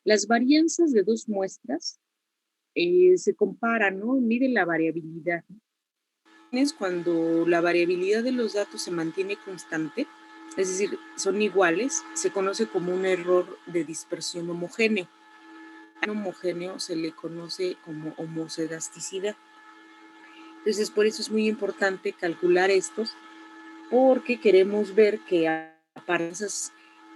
Las varianzas de dos muestras se comparan, ¿no? Miden la variabilidad. Es cuando la variabilidad de los datos se mantiene constante, es decir, son iguales, se conoce como un error de dispersión homogéneo. A un homogéneo se le conoce como homocedasticidad. Entonces, por eso es muy importante calcular estos, porque queremos ver que a varianzas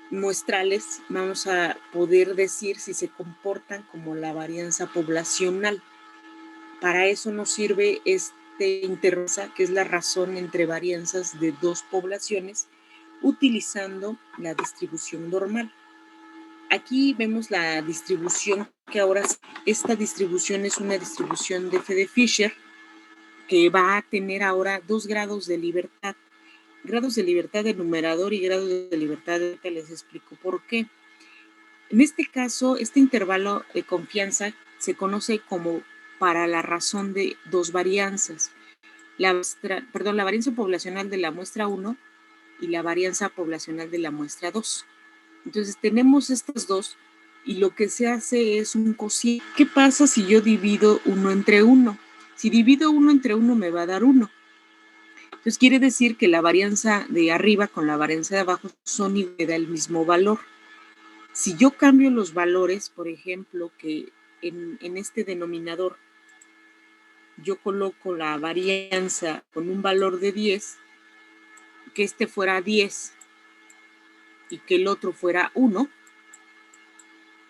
muestrales vamos a poder decir si se comportan como la varianza poblacional. Para eso nos sirve este intervalo, que es la razón entre varianzas de dos poblaciones, utilizando la distribución normal. Aquí vemos la distribución que ahora, esta distribución es una distribución de F de Fisher, que va a tener ahora 2 grados de libertad. Grados de libertad de numerador y grados de libertad de... Les explico por qué. En este caso, este intervalo de confianza se conoce como para la razón de dos varianzas. La varianza poblacional de la muestra 1 y la varianza poblacional de la muestra 2. Entonces tenemos estas dos y lo que se hace es un cociente. ¿Qué pasa si yo divido 1 entre 1? Si divido 1 entre 1 me va a dar 1. Entonces quiere decir que la varianza de arriba con la varianza de abajo son y me da el mismo valor. Si yo cambio los valores, por ejemplo, que en este denominador yo coloco la varianza con un valor de 10, que este fuera 10 y que el otro fuera 1,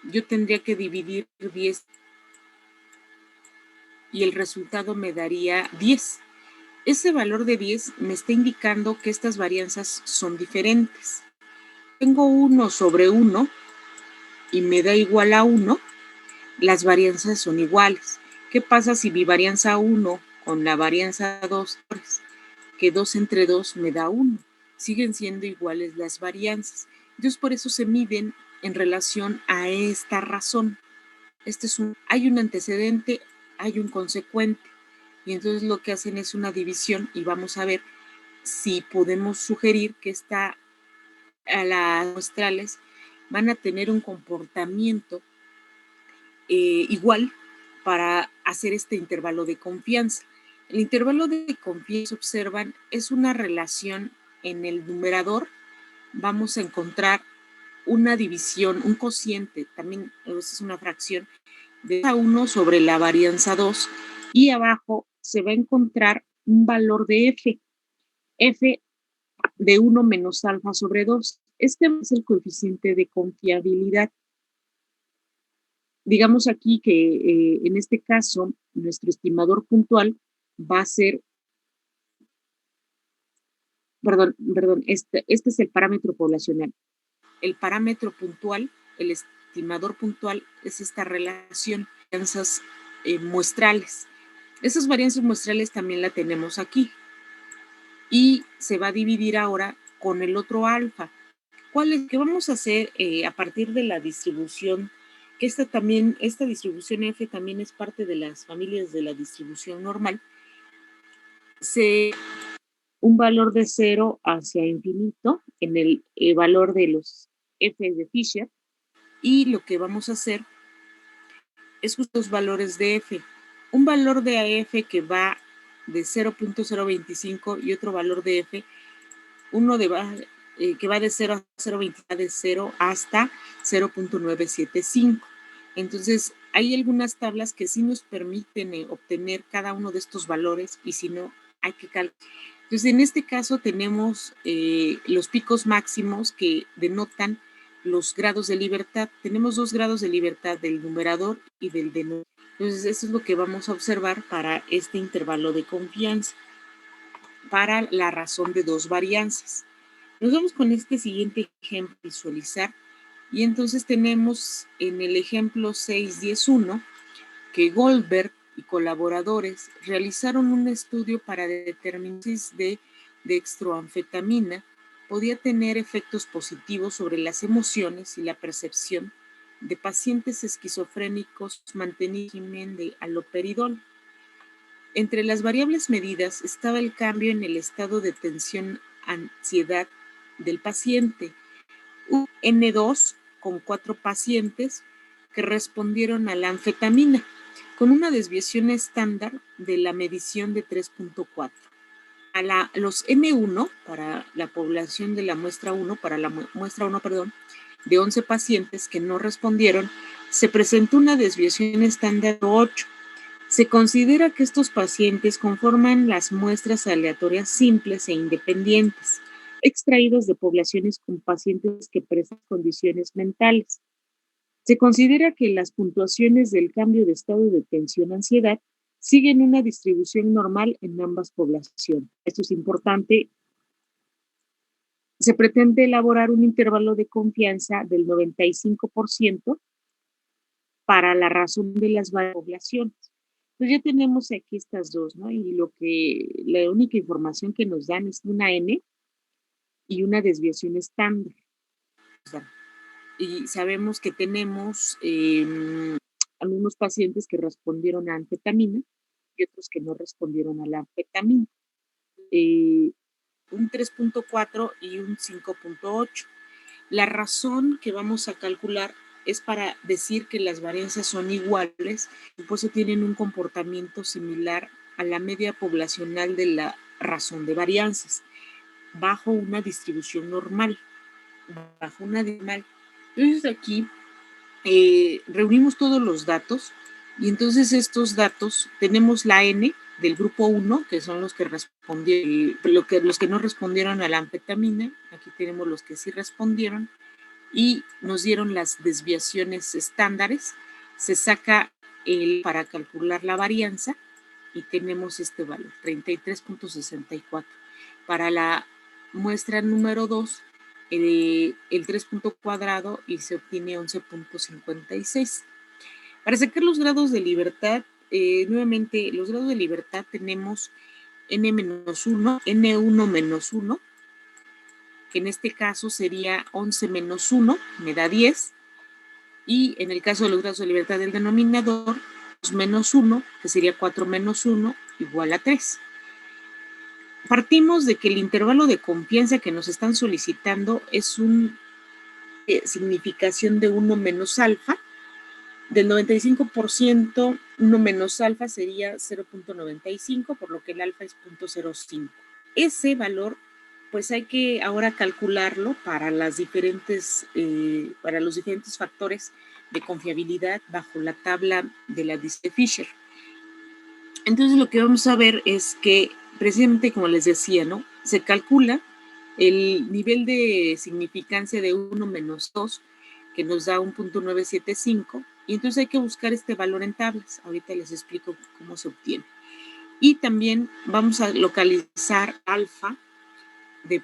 yo tendría que dividir 10 y el resultado me daría 10. Ese valor de 10 me está indicando que estas varianzas son diferentes. Tengo 1 sobre 1 y me da igual a 1, las varianzas son iguales. ¿Qué pasa si mi varianza 1 con la varianza 2, que 2 entre 2 me da 1? Siguen siendo iguales las varianzas. Entonces, por eso se miden en relación a esta razón. Hay un antecedente, hay un consecuente. Y entonces lo que hacen es una división y vamos a ver si podemos sugerir que a las muestrales van a tener un comportamiento igual para hacer este intervalo de confianza. El intervalo de confianza, observan, es una relación en el numerador. Vamos a encontrar una división, un cociente, también es una fracción de 1 sobre la varianza 2, y abajo se va a encontrar un valor de f de 1 menos alfa sobre 2. Este es el coeficiente de confiabilidad. Digamos aquí que en este caso, nuestro estimador puntual va a ser, este es el parámetro poblacional. El parámetro puntual, el estimador puntual, es esta relación de varianzas muestrales. Esas varianzas muestrales también la tenemos aquí. Y se va a dividir ahora con el otro alfa. ¿Qué vamos a hacer a partir de la distribución? Que esta distribución F también es parte de las familias de la distribución normal. Un valor de 0 hacia infinito en el valor de los F de Fisher. Y lo que vamos a hacer es justo los valores de F. Un valor de F que va de 0.025 y otro valor de F, uno que va de 0 a 0.20, de 0 hasta 0.975. Entonces, hay algunas tablas que sí nos permiten obtener cada uno de estos valores y si no, hay que calcular. Entonces, en este caso tenemos los picos máximos que denotan los grados de libertad. Tenemos 2 grados de libertad del numerador y del denominador. Entonces, eso es lo que vamos a observar para este intervalo de confianza, para la razón de dos varianzas. Nos vamos con este siguiente ejemplo, visualizar, y entonces tenemos en el ejemplo 6.10.1 que Goldberg y colaboradores realizaron un estudio para determinar si de dextroanfetamina podía tener efectos positivos sobre las emociones y la percepción de pacientes esquizofrénicos manteniendo el régimen de haloperidol. Entre las variables medidas estaba el cambio en el estado de tensión-ansiedad del paciente. Un N2 con 4 pacientes que respondieron a la anfetamina, con una desviación estándar de la medición de 3.4. Los N1, para la población de la muestra 1, para la muestra 1, perdón, de 11 pacientes que no respondieron, se presentó una desviación estándar de 8. Se considera que estos pacientes conforman las muestras aleatorias simples e independientes, extraídos de poblaciones con pacientes que presentan condiciones mentales. Se considera que las puntuaciones del cambio de estado de tensión-ansiedad siguen una distribución normal en ambas poblaciones. Esto es importante. Se pretende elaborar un intervalo de confianza del 95% para la razón de las poblaciones. Entonces ya tenemos aquí estas dos, ¿no? Y la única información que nos dan es una N y una desviación estándar. Y sabemos que tenemos algunos pacientes que respondieron a anfetamina y otros que no respondieron a la anfetamina. Un 3.4 y un 5.8. La razón que vamos a calcular es para decir que las varianzas son iguales y por eso tienen un comportamiento similar a la media poblacional de la razón de varianzas, bajo una distribución normal. Entonces aquí reunimos todos los datos y entonces estos datos tenemos la N del grupo 1, que son los que respondieron, los que no respondieron a la anfetamina. Aquí tenemos los que sí respondieron y nos dieron las desviaciones estándares. Se saca para calcular la varianza y tenemos este valor, 33.64. Para la muestra número 2, el 3 punto cuadrado y se obtiene 11.56. Para sacar los grados de libertad, nuevamente los grados de libertad tenemos N-1, N1 menos 1, que en este caso sería 11 menos 1, me da 10, y en el caso de los grados de libertad del denominador, 2 menos 1, que sería 4 menos 1, igual a 3. Partimos de que el intervalo de confianza que nos están solicitando es una significación de 1 menos alfa. Del 95%, 1 menos alfa sería 0.95, por lo que el alfa es 0.05. Ese valor, pues hay que ahora calcularlo para los diferentes factores de confiabilidad bajo la tabla de la lista de Fisher. Entonces lo que vamos a ver es que precisamente como les decía, ¿no? Se calcula el nivel de significancia de 1 menos 2, que nos da 1.975, y entonces hay que buscar este valor en tablas. Ahorita les explico cómo se obtiene. Y también vamos a localizar alfa de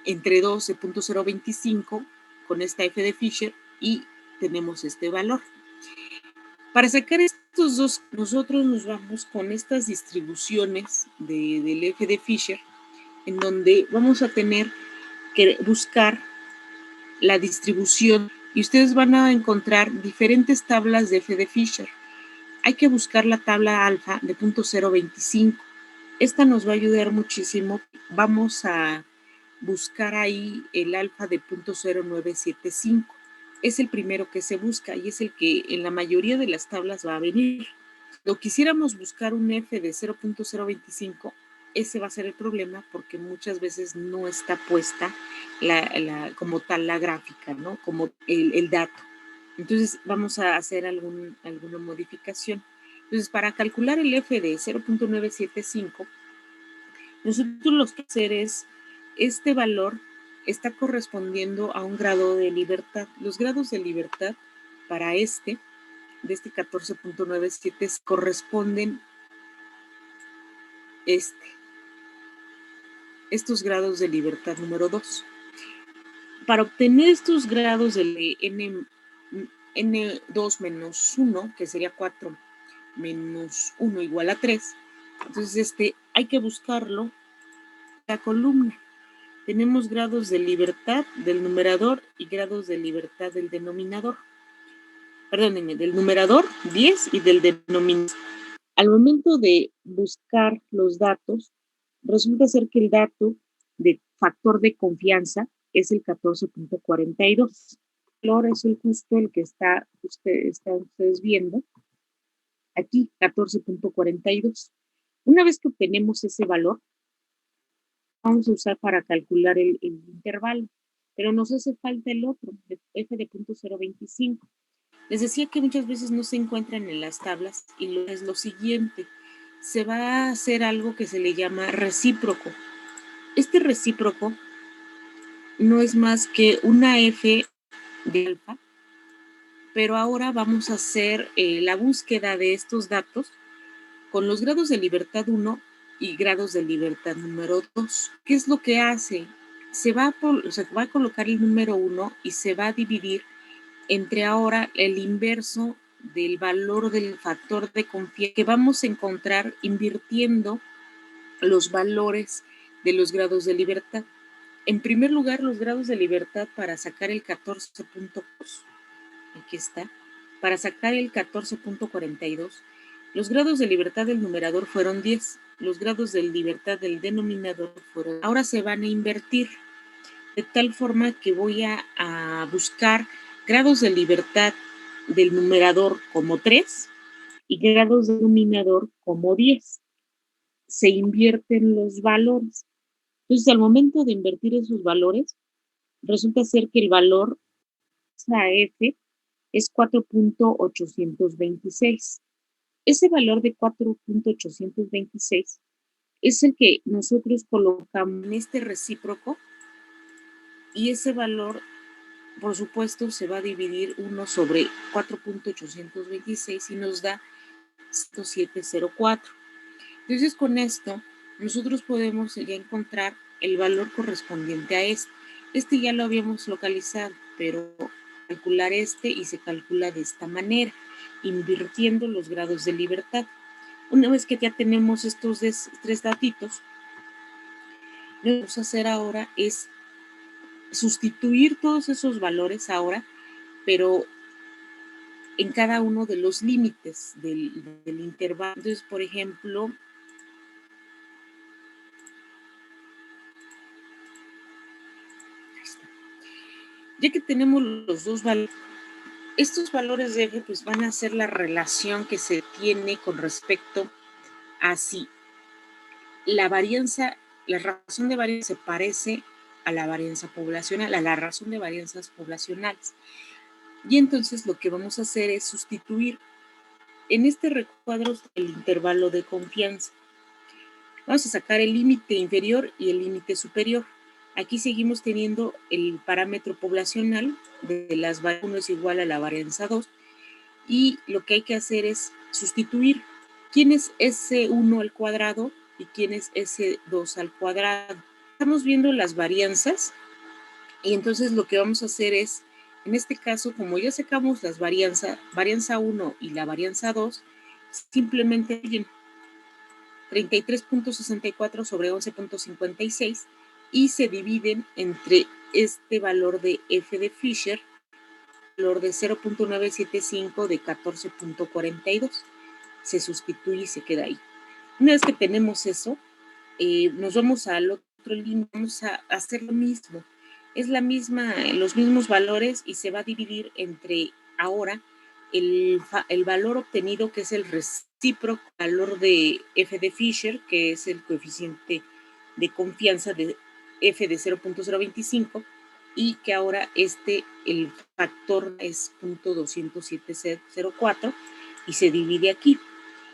entre 2 de 0.025 con esta F de Fisher y tenemos este valor. Para sacar estos dos, nosotros nos vamos con estas distribuciones del F de Fisher, en donde vamos a tener que buscar la distribución y ustedes van a encontrar diferentes tablas de F de Fisher. Hay que buscar la tabla alfa de 0.025. Esta nos va a ayudar muchísimo. Vamos a buscar ahí el alfa de 0.0975. Es el primero que se busca y es el que en la mayoría de las tablas va a venir. Lo quisiéramos buscar un F de 0.025, ese va a ser el problema porque muchas veces no está puesta como tal la gráfica, ¿no? Como el dato. Entonces vamos a hacer alguna modificación. Entonces, para calcular el F de 0.975, nosotros lo que hacer es, este valor está correspondiendo a un grado de libertad. Los grados de libertad para de este 14.97 corresponden estos grados de libertad número 2. Para obtener estos grados de N2 menos 1, que sería 4 menos 1 igual a 3, entonces hay que buscarlo en la columna. Tenemos grados de libertad del numerador y grados de libertad del denominador. Perdónenme, del numerador 10 y del denominador. Al momento de buscar los datos, resulta ser que el dato de factor de confianza es el 14.42. El valor es justo el que están ustedes viendo. Aquí, 14.42. Una vez que obtenemos ese valor, vamos a usar para calcular el intervalo, pero nos hace falta el otro, f de 0.025. Les decía que muchas veces no se encuentran en las tablas y es lo siguiente. Se va a hacer algo que se le llama recíproco. Este recíproco no es más que una f de alfa, pero ahora vamos a hacer la búsqueda de estos datos con los grados de libertad 1 y grados de libertad número 2. ¿Qué es lo que hace? Se va a colocar el número 1 y se va a dividir entre ahora el inverso del valor del factor de confianza que vamos a encontrar invirtiendo los valores de los grados de libertad. En primer lugar, los grados de libertad para sacar el 14.2, aquí está, para sacar el 14.42, los grados de libertad del numerador fueron 10, los grados de libertad del denominador fueron, ahora se van a invertir, de tal forma que voy a buscar grados de libertad del numerador como 3 y grados del denominador como 10. Se invierten los valores. Entonces, al momento de invertir esos valores, resulta ser que el valor F es 4.826. Ese valor de 4.826 es el que nosotros colocamos en este recíproco y ese valor, por supuesto, se va a dividir 1 sobre 4.826 y nos da 704. Entonces, con esto, nosotros podemos ya encontrar el valor correspondiente a este. Este ya lo habíamos localizado, pero calcular y se calcula de esta manera, invirtiendo los grados de libertad. Una vez que ya tenemos estos 3 datitos, lo que vamos a hacer ahora es sustituir todos esos valores ahora, pero en cada uno de los límites del intervalo. Entonces, por ejemplo, ya que tenemos los dos valores, estos valores de F pues van a ser la relación que se tiene con respecto a si la varianza, la razón de varianza se parece a la varianza poblacional, a la razón de varianzas poblacionales. Y entonces lo que vamos a hacer es sustituir en este recuadro el intervalo de confianza. Vamos a sacar el límite inferior y el límite superior. Aquí seguimos teniendo el parámetro poblacional de las varianzas 1 es igual a la varianza 2 y lo que hay que hacer es sustituir quién es S1 al cuadrado y quién es S2 al cuadrado. Estamos viendo las varianzas y entonces lo que vamos a hacer es, en este caso, como ya sacamos las varianza 1 y la varianza 2, simplemente 33.64 sobre 11.56 y se dividen entre este valor de F de Fisher, valor de 0.975 de 14.42. Se sustituye y se queda ahí. Una vez que tenemos eso, nos vamos al otro límite, vamos a hacer lo mismo. Es los mismos valores y se va a dividir entre ahora el valor obtenido, que es el recíproco valor de f de Fisher, que es el coeficiente de confianza de f de 0.025, y que ahora el factor es 0.20704 y se divide aquí.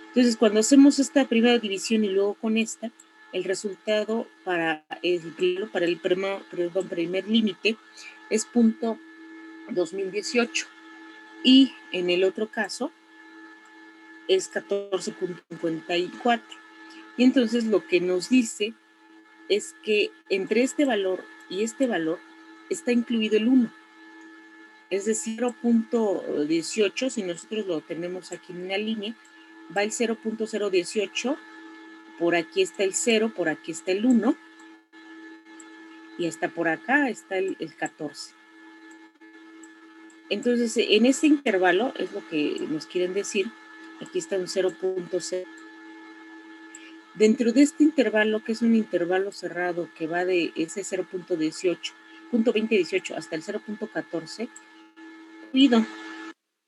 Entonces, cuando hacemos esta primera división y luego con esta, el resultado para el primer límite es 0.2018 y en el otro caso es 14.54. Y entonces lo que nos dice es que entre este valor y este valor está incluido el 1. Es decir, 0.18, si nosotros lo tenemos aquí en una línea, va el 0.018, por aquí está el 0, por aquí está el 1, y hasta por acá está el 14. Entonces, en este intervalo, es lo que nos quieren decir, aquí está un 0.0. Dentro de este intervalo, que es un intervalo cerrado que va de ese 0.2018 hasta el 0.14,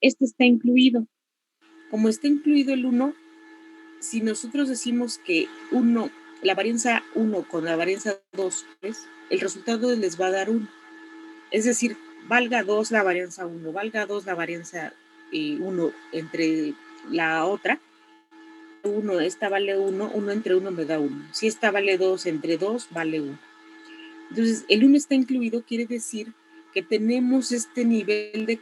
este está incluido. Como está incluido el 1, si nosotros decimos que la varianza 1 con la varianza 2, el resultado les va a dar 1. Es decir, valga 2 la varianza 1, valga 2 la varianza 1 entre la otra. 1, esta vale 1, 1 entre 1 me da 1. Si esta vale 2 entre 2, vale 1. Entonces, el 1 está incluido, quiere decir que tenemos este nivel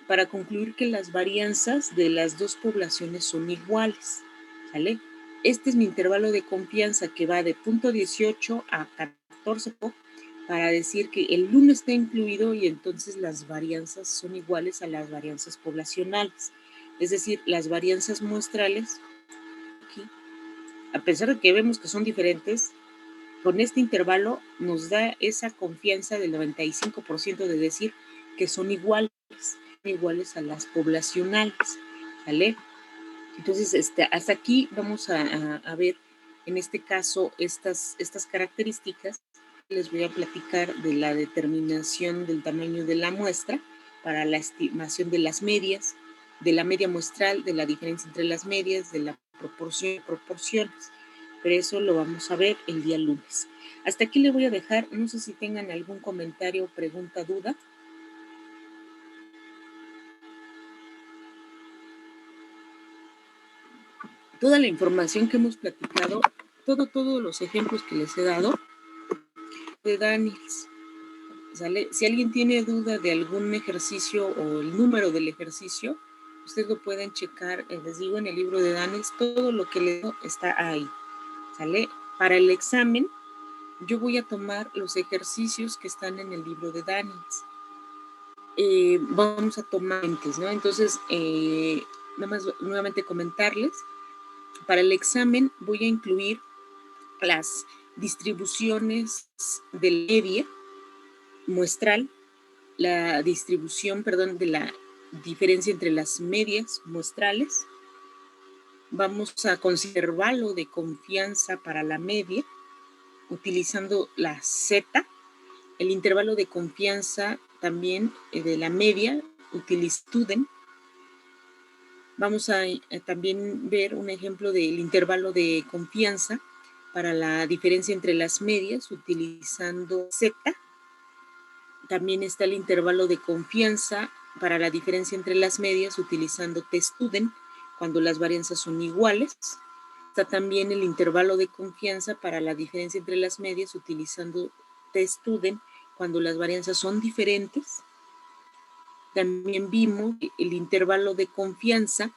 para concluir que las varianzas de las dos poblaciones son iguales, ¿sale? Este es mi intervalo de confianza que va de 0.18 a 14 para decir que el 1 está incluido y entonces las varianzas son iguales a las varianzas poblacionales. Es decir, las varianzas muestrales, aquí, a pesar de que vemos que son diferentes, con este intervalo nos da esa confianza del 95% de decir que son iguales a las poblacionales, ¿vale? Entonces, hasta aquí vamos a ver, en este caso, estas características. Les voy a platicar de la determinación del tamaño de la muestra para la estimación de las medias, de la media muestral, de la diferencia entre las medias, de la proporciones. Pero eso lo vamos a ver el día lunes. Hasta aquí le voy a dejar, no sé si tengan algún comentario, pregunta, duda. Toda la información que hemos platicado, todos los ejemplos que les he dado de Daniels, ¿sale? Si alguien tiene duda de algún ejercicio o el número del ejercicio, ustedes lo pueden checar, les digo, en el libro de Daniels, todo lo que les digo está ahí, ¿sale? Para el examen, yo voy a tomar los ejercicios que están en el libro de Daniels. Vamos a tomar antes, ¿no? Entonces, nada más nuevamente comentarles, para el examen voy a incluir las distribuciones del media muestral, la distribución, de la diferencia entre las medias muestrales. Vamos a conservarlo de confianza para la media, utilizando la Z. El intervalo de confianza también de la media, utilizando. Vamos a también ver un ejemplo del intervalo de confianza para la diferencia entre las medias, utilizando Z. También está el intervalo de confianza para la diferencia entre las medias, utilizando t-student, cuando las varianzas son iguales. Está también el intervalo de confianza para la diferencia entre las medias, utilizando t-student, cuando las varianzas son diferentes. También vimos el intervalo de confianza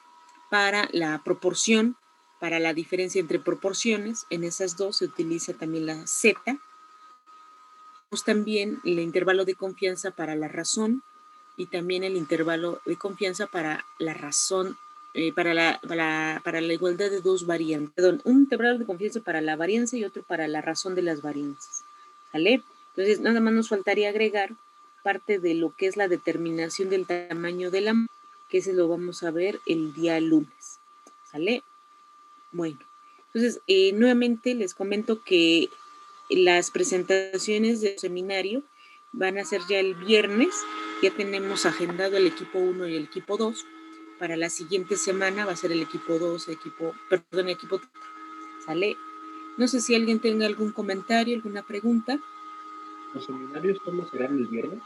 para la proporción, para la diferencia entre proporciones. En esas dos se utiliza también la Z. Vimos también el intervalo de confianza para la razón y también el intervalo de confianza para la razón, para la igualdad de dos variantes. Perdón, un intervalo de confianza para la varianza y otro para la razón de las varianzas. ¿Sale? Entonces, nada más nos faltaría agregar parte de lo que es la determinación del tamaño de la muestra, que ese lo vamos a ver el día lunes. ¿Sale? Bueno, entonces, nuevamente les comento que las presentaciones del seminario van a ser ya el viernes. Ya tenemos agendado el equipo 1 y el equipo 2 para la siguiente semana va a ser el equipo 2, equipo 3, ¿sale? No sé si alguien tenga algún comentario, alguna pregunta. ¿Los seminarios cómo serán el viernes?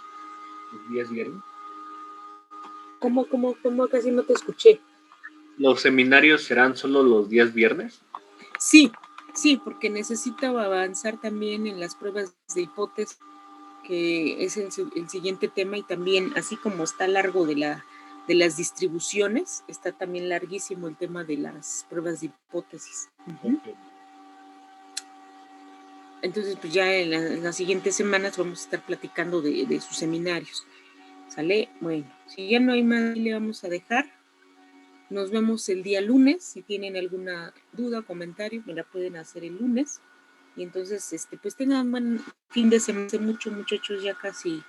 ¿Los días viernes? ¿Cómo? Casi no te escuché. ¿Los seminarios serán solo los días viernes? Sí, porque necesito avanzar también en las pruebas de hipótesis, que es el siguiente tema, y también, así como está largo de las distribuciones, está también larguísimo el tema de las pruebas de hipótesis. Okay. Entonces, pues ya en las siguientes semanas vamos a estar platicando de sus seminarios. ¿Sale? Bueno, si ya no hay más, le vamos a dejar. Nos vemos el día lunes. Si tienen alguna duda o comentario, me la pueden hacer el lunes. Y entonces, pues tengan buen fin de semana. Mucho, muchachos, ya casi